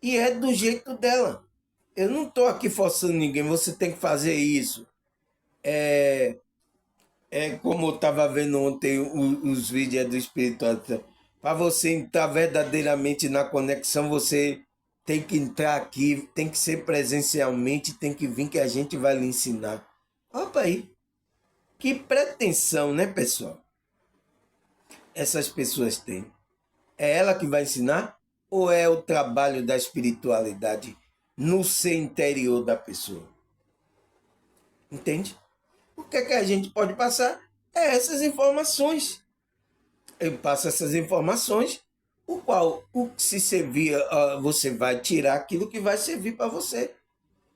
E é do jeito dela. Eu não estou aqui forçando ninguém, você tem que fazer isso. É como eu estava vendo ontem os vídeos do espiritual. Para você entrar verdadeiramente na conexão, você tem que entrar aqui, tem que ser presencialmente, tem que vir que a gente vai lhe ensinar. Opa aí, que pretensão, né, pessoal? Essas pessoas têm. É ela que vai ensinar ou é o trabalho da espiritualidade no ser interior da pessoa? Entende? O que é que a gente pode passar? É essas informações. Eu passo essas informações, o qual, o que se servir, você vai tirar aquilo que vai servir para você.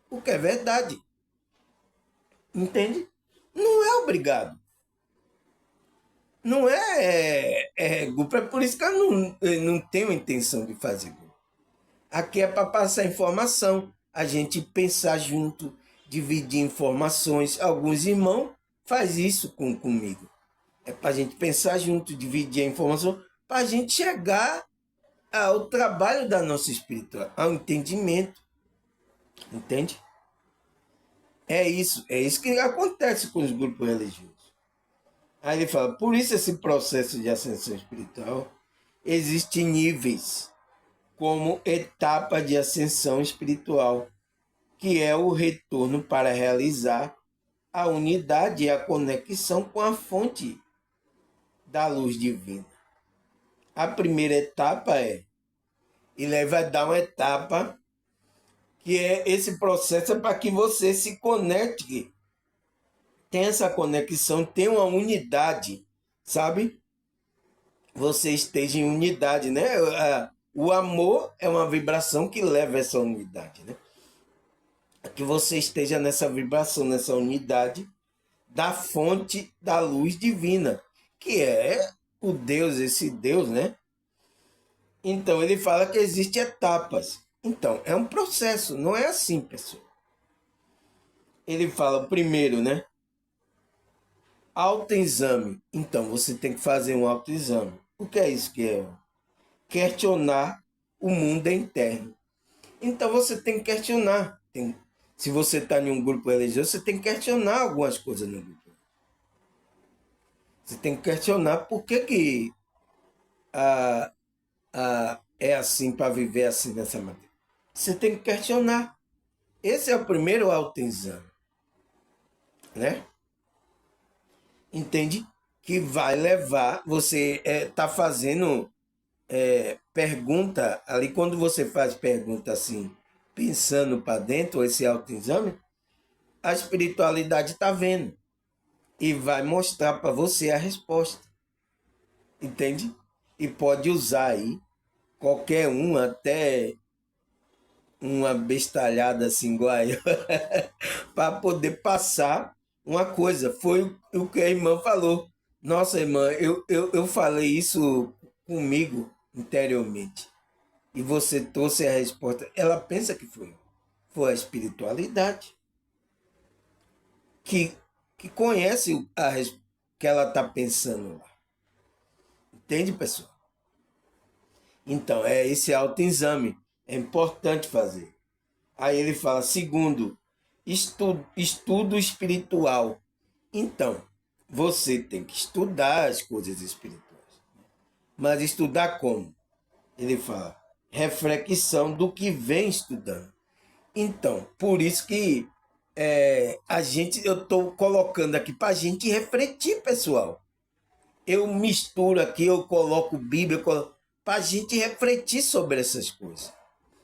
O que é verdade. Entende? Não é obrigado. Não é grupo. É por isso que eu não tenho intenção de fazer grupo. Aqui é para passar informação, a gente pensar junto, dividir informações. Alguns irmãos faz isso comigo. É para a gente pensar junto, dividir a informação, para a gente chegar ao trabalho da nossa espiritualidade, ao entendimento. Entende? É isso que acontece com os grupos religiosos. Aí ele fala, por isso esse processo de ascensão espiritual existe níveis como etapa de ascensão espiritual, que é o retorno para realizar a unidade e a conexão com a fonte da luz divina. A primeira etapa ele vai dar uma etapa que é esse processo para que você se conecte, tenha essa conexão, tenha uma unidade, sabe? Você esteja em unidade, né? O amor é uma vibração que leva essa unidade, né? Que você esteja nessa vibração, nessa unidade da fonte da luz divina, que é o Deus, esse Deus, né? Então ele fala que existem etapas. Então, é um processo, não é assim, pessoal. Ele fala primeiro, né? Autoexame. Então, você tem que fazer um autoexame. O que é isso que é? Questionar o mundo interno. Então, você tem que questionar. Se você está em um grupo religioso, você tem que questionar algumas coisas no grupo. Você tem que questionar por que a, é assim para viver assim dessa maneira. Você tem que questionar. Esse é o primeiro autoexame, né? Entende? Que vai levar, você tá fazendo pergunta, ali quando você faz pergunta assim, pensando para dentro, esse autoexame, a espiritualidade está vendo e vai mostrar para você a resposta, entende? E pode usar aí qualquer um, até uma bestalhada assim, igual eu, para poder passar uma coisa. Foi o que a irmã falou. Nossa, irmã, eu falei isso comigo interiormente. E você trouxe a resposta. Ela pensa que foi a espiritualidade que, que conhece que ela está pensando lá. Entende, pessoal? Então, é esse autoexame. É importante fazer. Aí ele fala, segundo, estudo espiritual. Então, você tem que estudar as coisas espirituais. Mas estudar como? Ele fala, reflexão do que vem estudando. Então, por isso que eu estou colocando aqui para a gente refletir, pessoal. Eu misturo aqui, eu coloco Bíblia, para a gente refletir sobre essas coisas,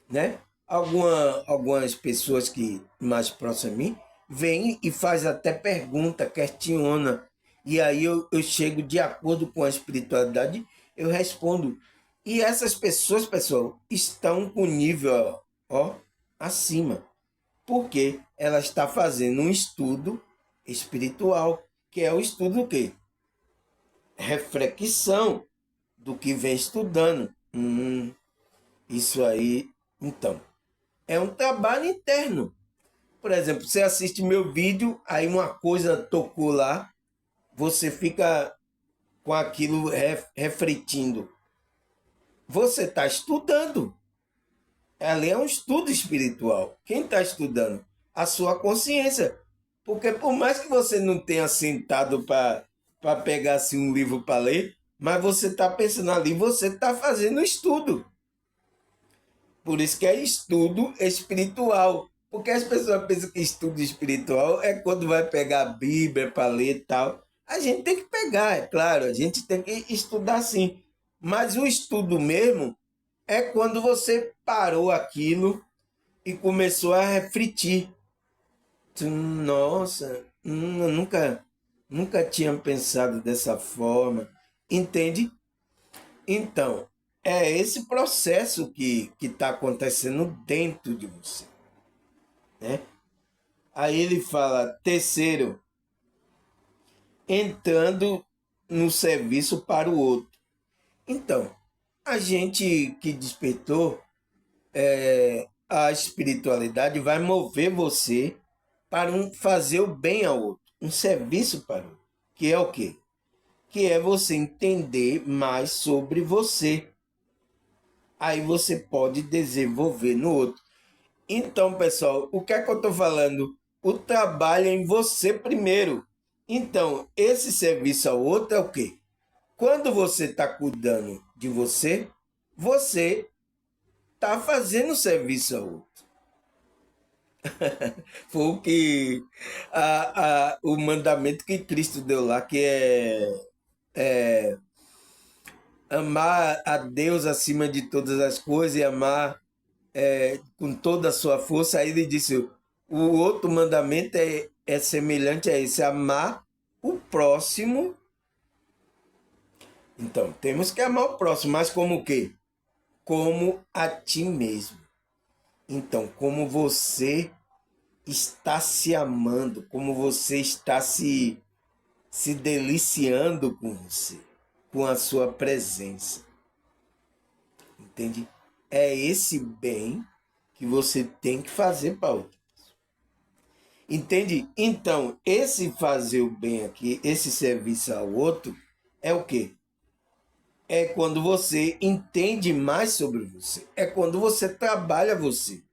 né? Algumas pessoas que mais próximas a mim vêm e faz até pergunta, questiona. E aí eu chego de acordo com a espiritualidade, eu respondo. E essas pessoas, pessoal, estão com nível acima. Porque ela está fazendo um estudo espiritual, que é o estudo do quê? Reflexão do que vem estudando. Isso aí, então, é um trabalho interno. Por exemplo, você assiste meu vídeo, aí uma coisa tocou lá, você fica com aquilo refletindo. você está estudando. Ali é um estudo espiritual. Quem está estudando? A sua consciência. Porque por mais que você não tenha sentado para pegar assim, um livro para ler, mas você está pensando ali, você está fazendo estudo. Por isso que é estudo espiritual. Porque as pessoas pensam que estudo espiritual é quando vai pegar a Bíblia para ler e tal. A gente tem que pegar, é claro, a gente tem que estudar sim. Mas o estudo mesmo é quando você parou aquilo e começou a refletir. Nossa, eu nunca tinha pensado dessa forma. Entende? Então, é esse processo que está acontecendo dentro de você, né? Aí ele fala, terceiro, entrando no serviço para o outro. Então, a gente que despertou, a espiritualidade vai mover você para fazer o bem ao outro, um serviço para o outro, que é o quê? Que é você entender mais sobre você. Aí você pode desenvolver no outro. Então, pessoal, o que é que eu estou falando? O trabalho é em você primeiro. Então, esse serviço ao outro é o quê? Quando você está cuidando de você, você está fazendo serviço ao outro. Foi o que o mandamento que Cristo deu lá, que é amar a Deus acima de todas as coisas e amar com toda a sua força. Aí ele disse: o outro mandamento é semelhante a esse, amar o próximo. Então, temos que amar o próximo, mas como o quê? Como a ti mesmo. Então, como você está se amando, como você está se deliciando com você, com a sua presença. Entende? É esse bem que você tem que fazer para outra. Entende? Então, esse fazer o bem aqui, esse serviço ao outro, é o quê? É quando você entende mais sobre você. É quando você trabalha você.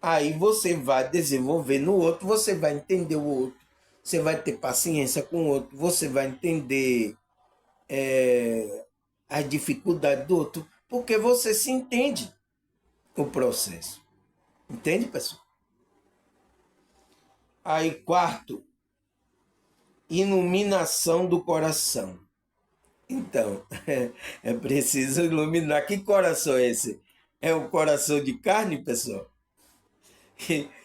Aí você vai desenvolver no outro, você vai entender o outro, você vai ter paciência com o outro, você vai entender as dificuldades do outro, porque você se entende o processo. Entende, pessoal? Aí, quarto, iluminação do coração. Então, é preciso iluminar. Que coração é esse? É o coração de carne, pessoal?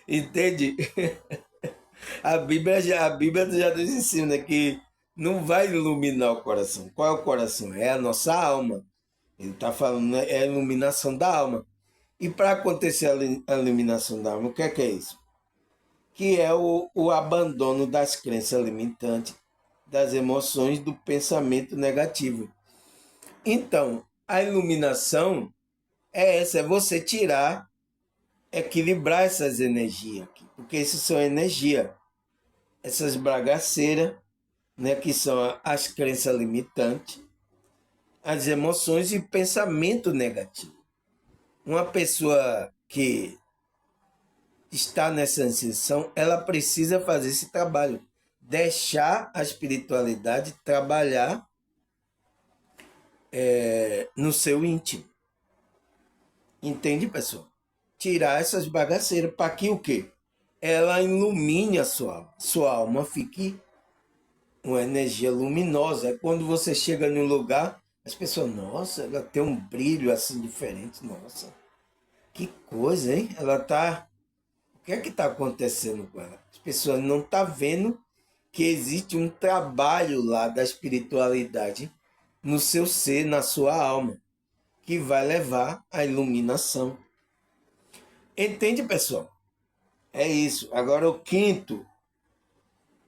Entende? A Bíblia já nos ensina que não vai iluminar o coração. Qual é o coração? É a nossa alma. Ele está falando, né? É a iluminação da alma. E para acontecer a iluminação da alma, o que é isso? Que é o abandono das crenças limitantes, das emoções, do pensamento negativo. Então, a iluminação é essa, é você tirar, equilibrar essas energias aqui, porque isso são energia, essas bagaceiras, né, que são as crenças limitantes, as emoções e pensamento negativo. Uma pessoa que está nessa ascensão, ela precisa fazer esse trabalho, deixar a espiritualidade trabalhar no seu íntimo. Entende, pessoal? Tirar essas bagaceiras para que o quê? Ela ilumine a sua alma. Sua alma fique uma energia luminosa. É quando você chega num lugar, as pessoas, nossa, ela tem um brilho assim diferente. Nossa, que coisa, hein? Ela tá. O que é que está acontecendo com ela? As pessoas não estão vendo que existe um trabalho lá da espiritualidade no seu ser, na sua alma, que vai levar à iluminação. Entende, pessoal? É isso. Agora o quinto,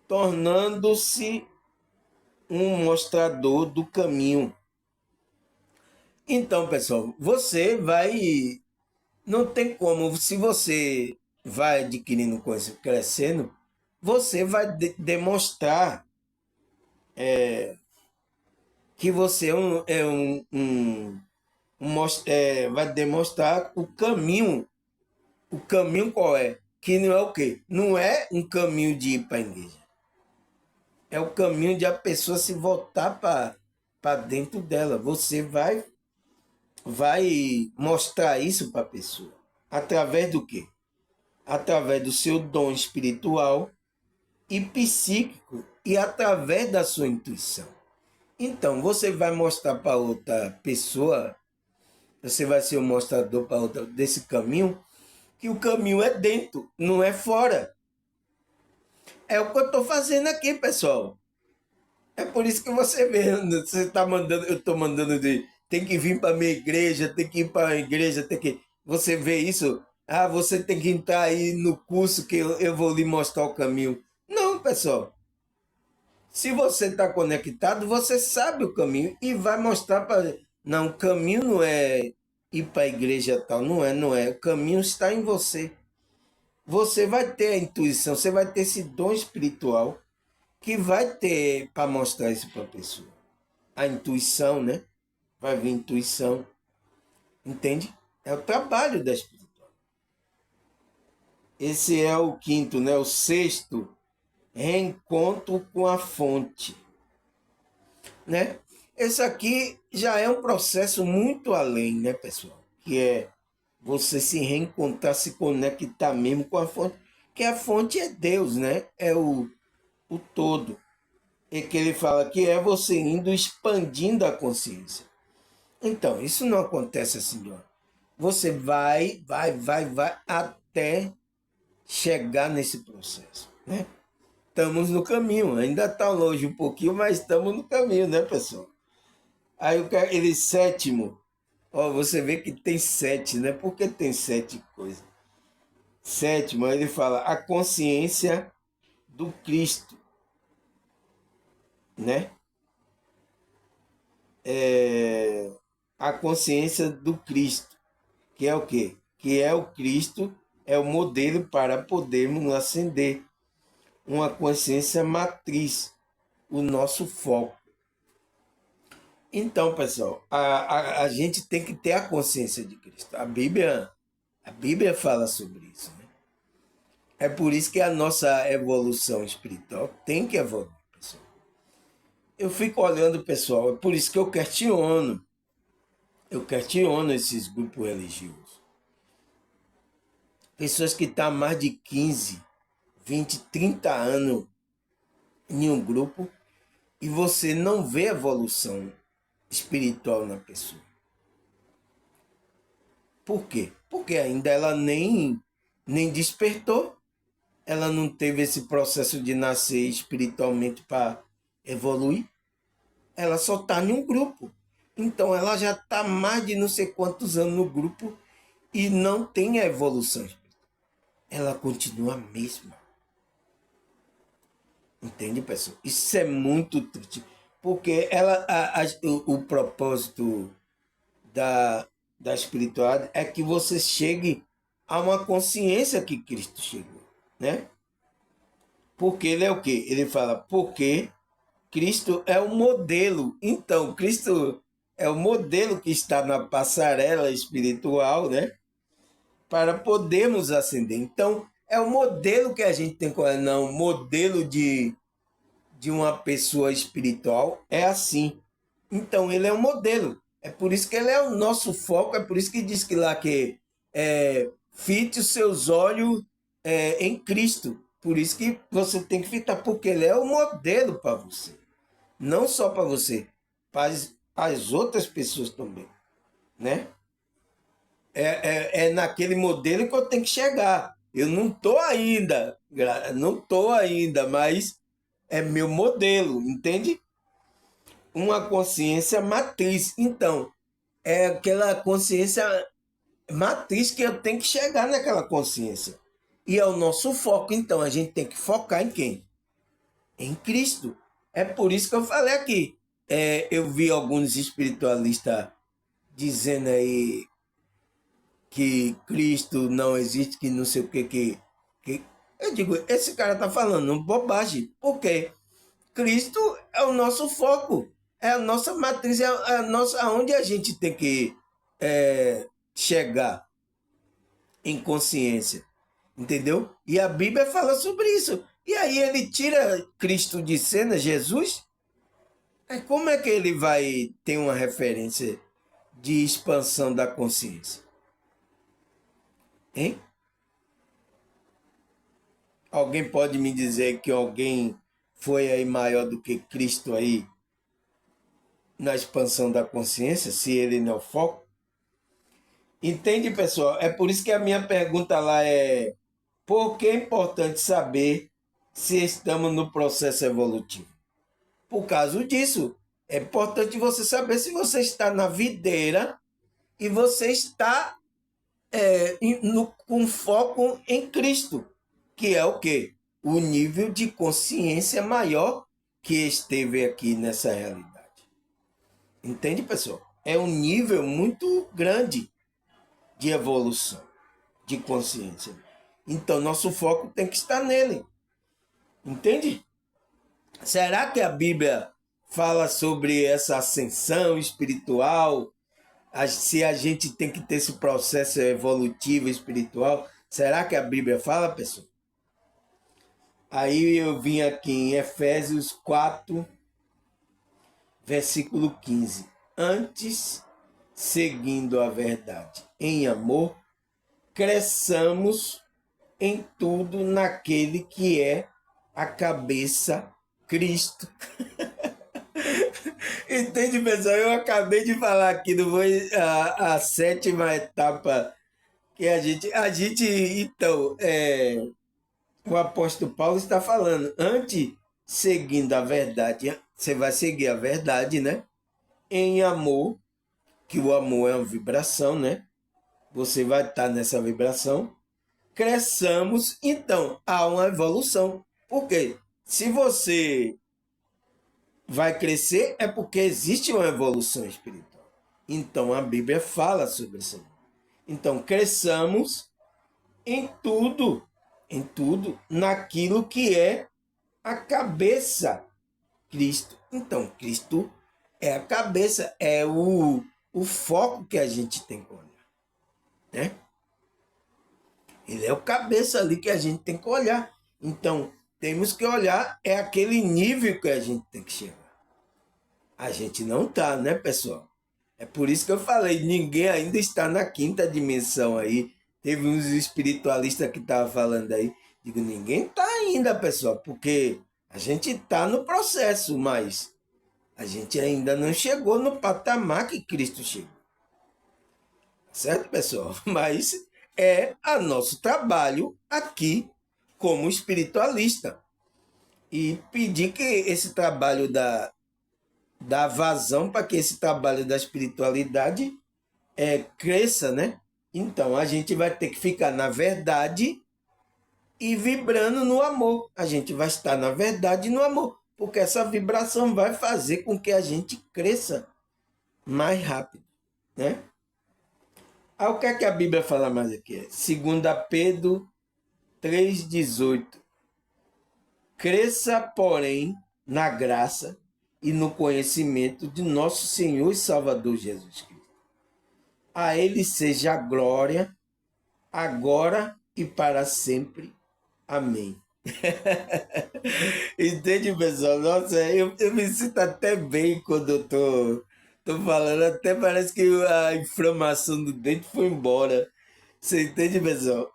tornando-se um mostrador do caminho. Então, pessoal, você vai. Não tem como, se você vai adquirindo coisa, crescendo, você vai demonstrar que você é um vai demonstrar o caminho. O caminho qual é? Que não é o quê? Não é um caminho de ir para a igreja. É o caminho de a pessoa se voltar para dentro dela. Você vai mostrar isso para a pessoa. Através do quê? Através do seu dom espiritual e psíquico e através da sua intuição. Então, você vai mostrar para outra pessoa, você vai ser o mostrador para outra desse caminho, que o caminho é dentro, não é fora. É o que eu estou fazendo aqui, pessoal. É por isso que você vê, você está mandando, eu estou mandando de tem que vir para a minha igreja, tem que ir para a igreja, tem que. Você vê isso? Ah, você tem que entrar aí no curso que eu vou lhe mostrar o caminho. Não, pessoal. Se você está conectado, você sabe o caminho e vai mostrar para. Não, o caminho não é ir para a igreja tal, não é, não é. O caminho está em você. Você vai ter a intuição, você vai ter esse dom espiritual que vai ter para mostrar isso para a pessoa. A intuição, né? Vai vir intuição, entende? É o trabalho da espiritual. Esse é o quinto, né? O sexto, reencontro com a fonte, né? Esse aqui já é um processo muito além, né, pessoal? Que é você se reencontrar, se conectar mesmo com a fonte, que a fonte é Deus, né? É o todo. E que ele fala que é você indo expandindo a consciência. Então, isso não acontece assim, ó. Você vai até chegar nesse processo, né? Estamos no caminho, ainda está longe um pouquinho, mas estamos no caminho, né, pessoal? Aí ele sétimo, ó, você vê que tem sete, né? Por que tem sete coisas? Sétimo, ele fala a consciência do Cristo, né? A consciência do Cristo, que é o quê? Que é o Cristo, é o modelo para podermos ascender uma consciência matriz, o nosso foco. Então, pessoal, a gente tem que ter a consciência de Cristo. A Bíblia fala sobre isso. Né? É por isso que a nossa evolução espiritual tem que evoluir, pessoal. Eu fico olhando, pessoal, é por isso que eu questiono. Eu questiono esses grupos religiosos. Pessoas que estão há mais de 15, 20, 30 anos em um grupo e você não vê evolução espiritual na pessoa. Por quê? Porque ainda ela nem despertou, ela não teve esse processo de nascer espiritualmente para evoluir, ela só está em um grupo. Então ela já está mais de não sei quantos anos no grupo e não tem a evolução espiritual. Ela continua a mesma. Entende, pessoal? Isso é muito triste. Porque o propósito da espiritualidade é que você chegue a uma consciência que Cristo chegou, né? Porque ele é o quê? Ele fala, porque Cristo é o modelo. Então, Cristo é o modelo que está na passarela espiritual, né? Para podermos ascender. Então, é o modelo que a gente tem, não, modelo de uma pessoa espiritual é assim. Então, ele é um modelo. É por isso que ele é o nosso foco, é por isso que diz que lá que fite os seus olhos em Cristo. Por isso que você tem que fitar, porque ele é o modelo para você. Não só para você, para as outras pessoas também. Né? É naquele modelo que eu tenho que chegar. Eu não estou ainda, mas é meu modelo, entende? Uma consciência matriz. Então, é aquela consciência matriz que eu tenho que chegar naquela consciência. E é o nosso foco. Então, a gente tem que focar em quem? Em Cristo. É por isso que eu falei aqui. Eu vi alguns espiritualistas dizendo aí que Cristo não existe, que não sei o que. Eu digo, esse cara tá falando bobagem. Por quê? Cristo é o nosso foco, é a nossa matriz, é a nossa, aonde a gente tem que chegar em consciência, entendeu? E a Bíblia fala sobre isso. E aí ele tira Cristo de cena, Jesus. Como é que ele vai ter uma referência de expansão da consciência? Hein? Alguém pode me dizer que alguém foi aí maior do que Cristo aí na expansão da consciência, se ele não é o foco? Entende, pessoal? É por isso que a minha pergunta lá é: por que é importante saber se estamos no processo evolutivo? Por causa disso, é importante você saber se você está na videira e você está com foco em Cristo, que é o quê? O nível de consciência maior que esteve aqui nessa realidade. Entende, pessoal? É um nível muito grande de evolução, de consciência. Então, nosso foco tem que estar nele. Entende? Será que a Bíblia fala sobre essa ascensão espiritual? Se a gente tem que ter esse processo evolutivo espiritual? Será que a Bíblia fala, pessoal? Aí eu vim aqui em Efésios 4, versículo 15. Antes, seguindo a verdade em amor, cresçamos em tudo naquele que é a cabeça, Cristo. Entende, pessoal? Eu acabei de falar aqui, não foi a sétima etapa que a gente então, o apóstolo Paulo está falando, antes, seguindo a verdade, você vai seguir a verdade, né? Em amor, que o amor é uma vibração, né? Você vai estar nessa vibração. Cresçamos, então há uma evolução. Por quê? Se você vai crescer, é porque existe uma evolução espiritual. Então a Bíblia fala sobre isso. Então cresçamos em tudo, naquilo que é a cabeça, Cristo. Então Cristo é a cabeça, é o foco que a gente tem que olhar, né? Ele é o cabeça ali que a gente tem que olhar. Então, temos que olhar, é aquele nível que a gente tem que chegar. A gente não tá, né, pessoal? É por isso que eu falei, ninguém ainda está na quinta dimensão aí. Teve uns espiritualistas que estavam falando aí. Digo, ninguém tá ainda, pessoal, porque a gente está no processo, mas a gente ainda não chegou no patamar que Cristo chegou. Certo, pessoal? Mas é a nosso trabalho aqui como espiritualista. E pedir que esse trabalho da vazão para que esse trabalho da espiritualidade cresça, né? Então a gente vai ter que ficar na verdade e vibrando no amor. A gente vai estar na verdade e no amor, porque essa vibração vai fazer com que a gente cresça mais rápido, né? Aí o que é que a Bíblia fala mais aqui? 2 Pedro 3,18. Cresça, porém, na graça e no conhecimento de nosso Senhor e Salvador Jesus Cristo. A Ele seja a glória, agora e para sempre. Amém. Entende, pessoal? Nossa, eu me sinto até bem quando eu tô falando. Até parece que a inflamação do dente foi embora. Você entende, pessoal?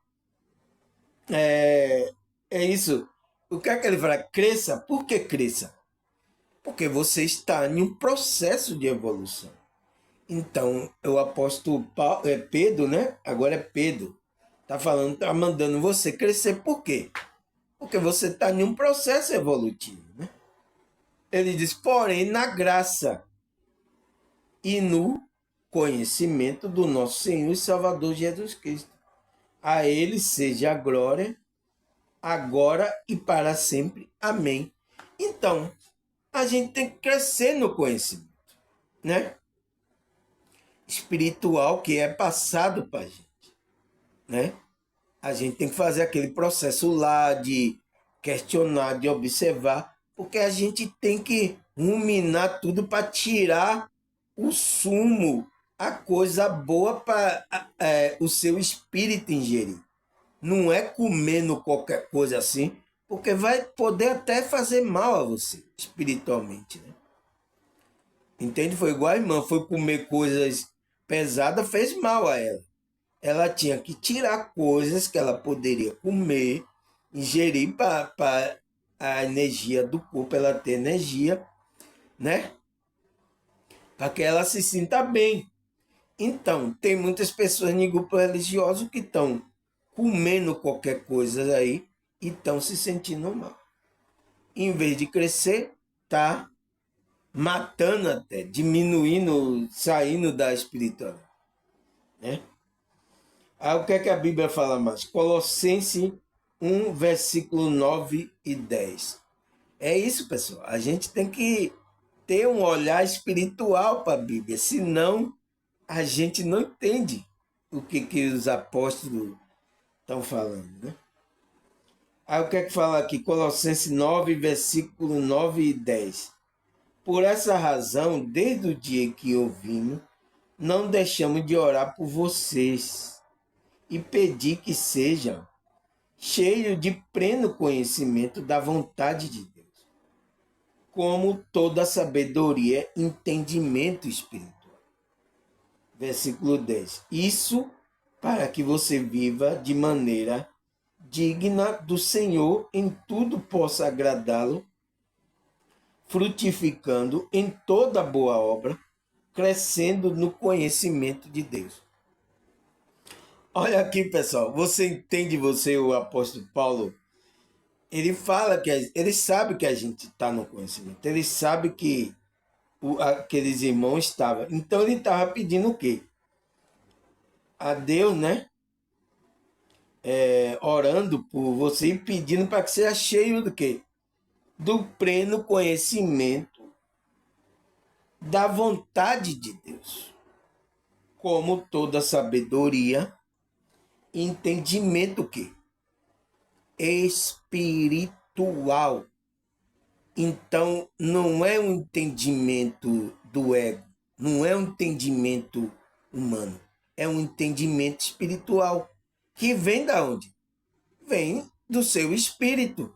É isso. O que é que ele fala? Cresça. Por que cresça? Porque você está em um processo de evolução. Então, o apóstolo Pedro, né? Agora é Pedro. Tá falando, tá mandando você crescer. Por quê? Porque você está em um processo evolutivo, né? Ele diz, porém, na graça e no conhecimento do nosso Senhor e Salvador Jesus Cristo. A Ele seja a glória, agora e para sempre. Amém. Então, a gente tem que crescer no conhecimento, né? Espiritual que é passado para a gente, né? A gente tem que fazer aquele processo lá de questionar, de observar, porque a gente tem que ruminar tudo para tirar o sumo, a coisa boa para o seu espírito ingerir. Não é comendo qualquer coisa assim, porque vai poder até fazer mal a você, espiritualmente, né? Entende? Foi igual a irmã, foi comer coisas pesadas, fez mal a ela. Ela tinha que tirar coisas que ela poderia comer, ingerir para a energia do corpo, ela ter energia, né? Para que ela se sinta bem. Então, tem muitas pessoas em grupo religioso que estão comendo qualquer coisa aí e estão se sentindo mal. Em vez de crescer, tá matando até, diminuindo, saindo da espiritualidade, né? Aí o que é que a Bíblia fala mais? Colossenses 1, versículo 9 e 10. É isso, pessoal. A gente tem que ter um olhar espiritual para a Bíblia, senão a gente não entende o que os apóstolos estão falando, né? Aí o que é que fala aqui? Colossenses 9, versículo 9 e 10. Por essa razão, desde o dia que ouvimos, não deixamos de orar por vocês e pedir que sejam cheios de pleno conhecimento da vontade de Deus, como toda sabedoria e entendimento espiritual. Versículo 10. Isso para que você viva de maneira digna do Senhor, em tudo possa agradá-lo, frutificando em toda boa obra, crescendo no conhecimento de Deus. Olha aqui, pessoal, você entende, o apóstolo Paulo, ele fala que ele sabe que a gente está no conhecimento, ele sabe que aqueles irmãos estavam. Então ele estava pedindo o quê? A Deus, né? Orando por você e pedindo para que seja cheio do quê? Do pleno conhecimento da vontade de Deus, como toda sabedoria, entendimento que espiritual. Então não é um entendimento do ego, não é um entendimento humano, é um entendimento espiritual que vem da onde? Vem do seu espírito.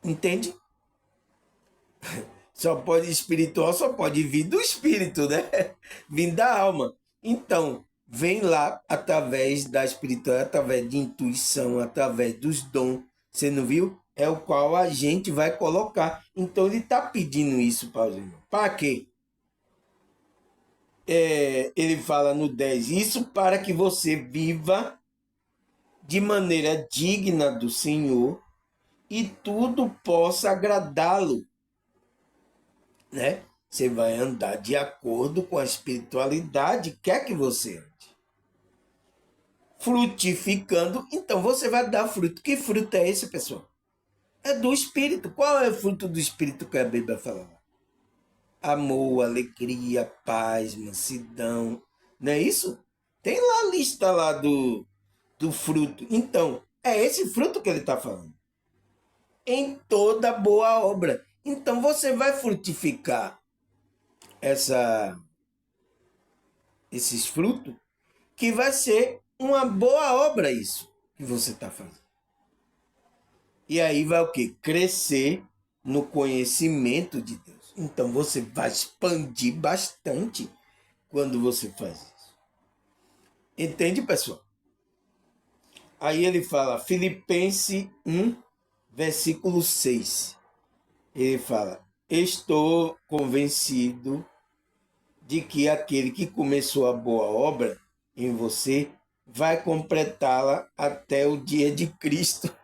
Entende? Espiritual só pode vir do espírito, né? Vir da alma. Então, vem lá através da espiritual, através de intuição, através dos dons. Você não viu? É o qual a gente vai colocar. Então, ele está pedindo isso para os irmãos. Para quê? Ele fala no 10, isso para que você viva de maneira digna do Senhor e tudo possa agradá-lo, né? Você vai andar de acordo com a espiritualidade que quer que você ande. Frutificando, então você vai dar fruto. Que fruto é esse, pessoal? É do Espírito. Qual é o fruto do Espírito que a Bíblia fala? Amor, alegria, paz, mansidão. Não é isso? Tem lá a lista lá do fruto. Então, é esse fruto que ele está falando. Em toda boa obra. Então você vai frutificar esses frutos, que vai ser uma boa obra isso que você está fazendo. E aí vai o quê? Crescer no conhecimento de Deus. Então você vai expandir bastante quando você faz isso. Entende, pessoal? Aí ele fala, Filipenses 1, versículo 6. Ele fala, estou convencido de que aquele que começou a boa obra em você vai completá-la até o dia de Cristo.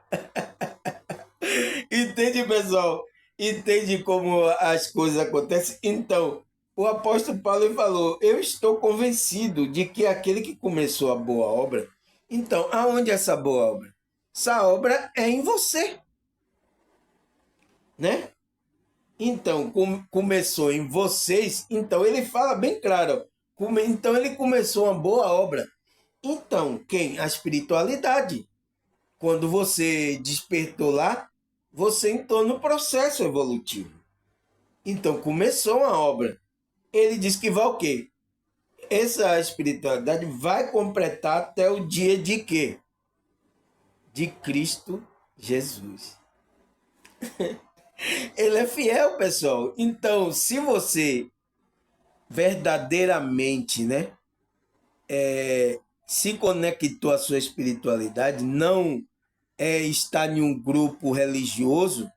Entende, pessoal? Entende como as coisas acontecem? Então, o apóstolo Paulo falou, eu estou convencido de que aquele que começou a boa obra, então, aonde é essa boa obra? Essa obra é em você, né? Então, começou em vocês, então ele fala bem claro, então ele começou uma boa obra. Então, quem? A espiritualidade. Quando você despertou lá, você entrou no processo evolutivo. Então, começou uma obra. Ele diz que vai o quê? essa espiritualidade vai completar até o dia de quê? De Cristo Jesus. Ele é fiel, pessoal. Então, se você verdadeiramente, né, se conectou à sua espiritualidade, não estar em um grupo religioso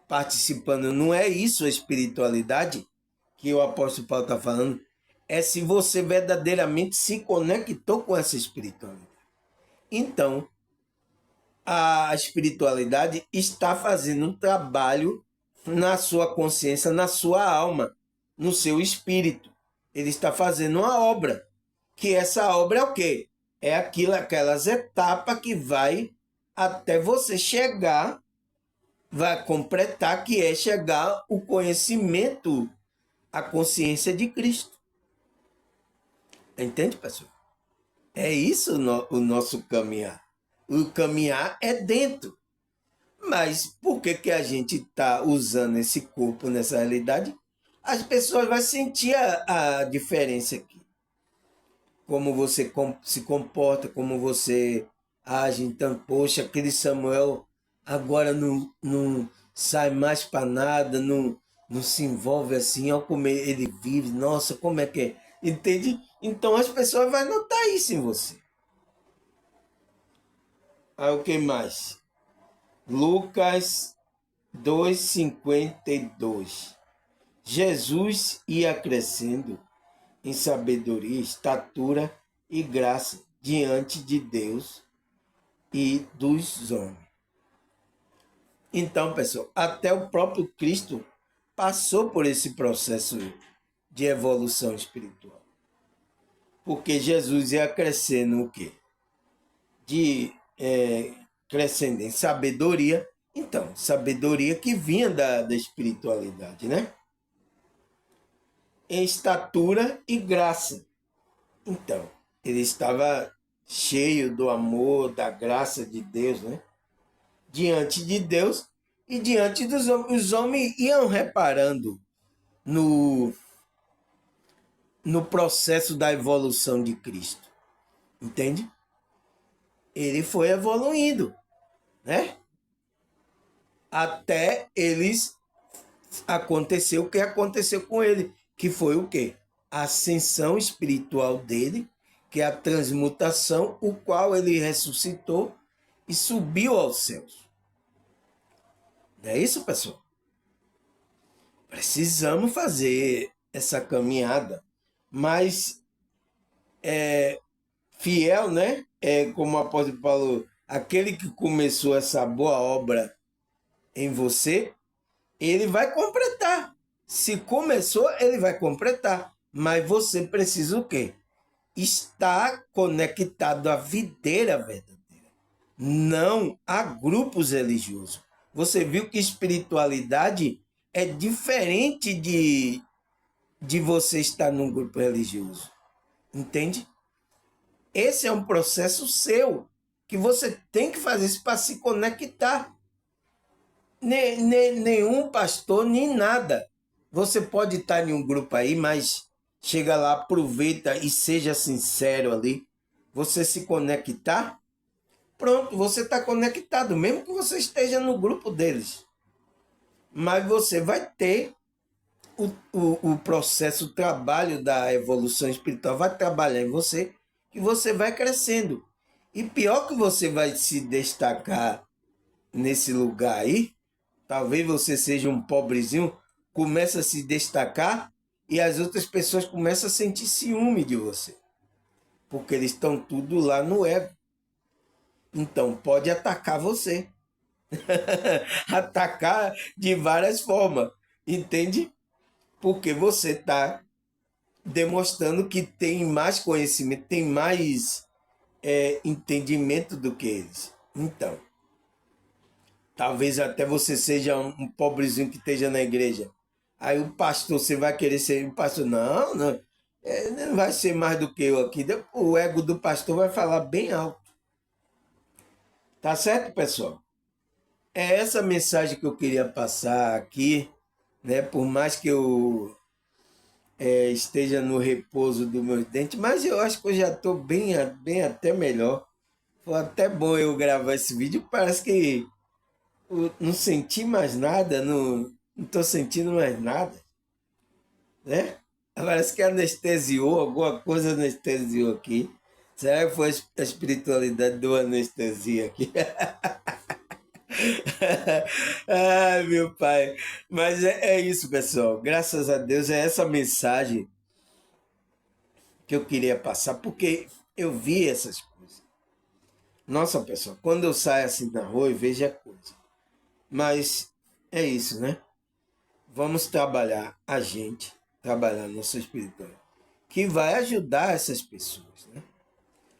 participando, não é isso a espiritualidade que o apóstolo Paulo está falando, é se você verdadeiramente se conectou com essa espiritualidade. Então, a espiritualidade está fazendo um trabalho na sua consciência, na sua alma, no seu espírito. Ele está fazendo uma obra, que essa obra é o quê? É aquelas etapas que vai até você chegar, vai completar, que é chegar o conhecimento, a consciência de Cristo. Entende, pessoal? É isso o nosso caminhar. O caminhar é dentro. Mas por que, que a gente está usando esse corpo nessa realidade? As pessoas vão sentir a diferença aqui. Como você se comporta, como você age. Então, poxa, aquele Samuel agora não sai mais para nada, não se envolve assim, olha como ele vive, nossa, como é que é? Entende? Então as pessoas vão notar isso em você. Aí o que mais? Lucas 2,52. Jesus ia crescendo em sabedoria, estatura e graça diante de Deus e dos homens. Então, pessoal, até o próprio Cristo passou por esse processo de evolução espiritual. Porque Jesus ia crescendo o quê? Crescendo em sabedoria. Então, sabedoria que vinha da espiritualidade, né? Em estatura e graça. Então, ele estava cheio do amor, da graça de Deus, né? Diante de Deus e diante dos homens. Os homens iam reparando no processo da evolução de Cristo. Entende? Ele foi evoluindo, né? Até eles aconteceu o que aconteceu com ele, que foi o quê? A ascensão espiritual dele, que é a transmutação, o qual ele ressuscitou e subiu aos céus. Não é isso, pessoal? Precisamos fazer essa caminhada, mas fiel, né? Como o apóstolo Paulo, aquele que começou essa boa obra em você, ele vai completar. Se começou, ele vai completar. Mas você precisa o quê? Estar conectado à videira verdadeira. Não a grupos religiosos. Você viu que espiritualidade é diferente de você estar num grupo religioso. Entende? Esse é um processo seu, que você tem que fazer isso para se conectar. Nenhum pastor, nem nada. Você pode estar em um grupo aí, mas chega lá, aproveita e seja sincero ali. Você se conectar, pronto, você está conectado, mesmo que você esteja no grupo deles. Mas você vai ter o processo, o trabalho da evolução espiritual, vai trabalhar em você e você vai crescendo. E pior que você vai se destacar nesse lugar aí, talvez você seja um pobrezinho, começa a se destacar e as outras pessoas começam a sentir ciúme de você. Porque eles estão tudo lá no ego. Então pode atacar você. Atacar de várias formas. Entende? Porque você está demonstrando que tem mais conhecimento, tem mais entendimento do que eles. Então, talvez até você seja um pobrezinho que esteja na igreja. Aí o pastor, você vai querer ser o pastor? Não, não. Não vai ser mais do que eu aqui. O ego do pastor vai falar bem alto. Tá certo, pessoal? É essa mensagem que eu queria passar aqui, né? Por mais que eu esteja no repouso dos meus dentes, mas eu acho que eu já estou bem até melhor. Foi até bom eu gravar esse vídeo, parece que eu não senti mais nada, não estou sentindo mais nada, né? Parece que anestesiou, alguma coisa anestesiou aqui. Será que foi a espiritualidade do anestesia aqui? Ai, meu pai. Mas é isso, pessoal. Graças a Deus é essa mensagem que eu queria passar, porque eu vi essas coisas. Nossa, pessoal, quando eu saio assim na rua eu vejo a coisa. Mas é isso, né? Vamos trabalhar a gente, trabalhar nosso espiritual, que vai ajudar essas pessoas, né?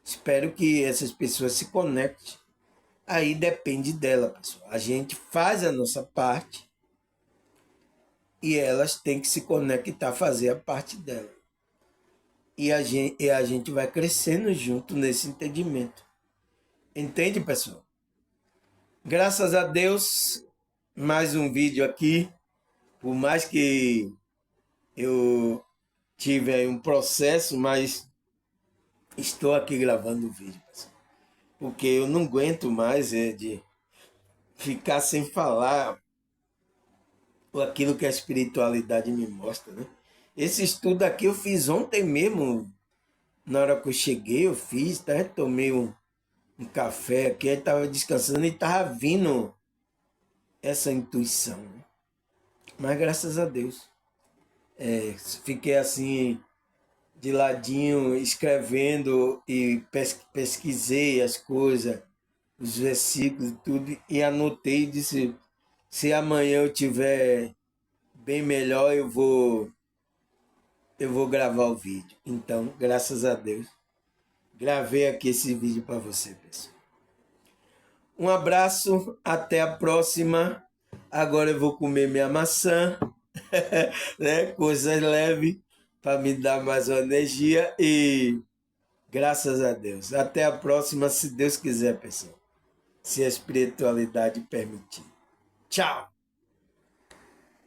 Espero que essas pessoas se conectem. Aí depende dela, pessoal. A gente faz a nossa parte e elas têm que se conectar, fazer a parte dela. E a gente vai crescendo junto nesse entendimento. Entende, pessoal? Graças a Deus, mais um vídeo aqui. Por mais que eu tive aí um processo, mas estou aqui gravando o vídeo, pessoal. Porque eu não aguento mais de ficar sem falar aquilo que a espiritualidade me mostra, né? Esse estudo aqui eu fiz ontem mesmo, na hora que eu cheguei, eu fiz, tá? Tomei um café aqui, estava descansando e estava vindo essa intuição, né? Mas graças a Deus, fiquei assim, de ladinho, escrevendo e pesquisei as coisas, os versículos e tudo, e anotei e disse, se amanhã eu tiver bem melhor, eu vou gravar o vídeo. Então, graças a Deus, gravei aqui esse vídeo para você, pessoal. Um abraço, até a próxima. Agora eu vou comer minha maçã, né? Coisas leves para me dar mais uma energia e graças a Deus. Até a próxima, se Deus quiser, pessoal. Se a espiritualidade permitir. Tchau!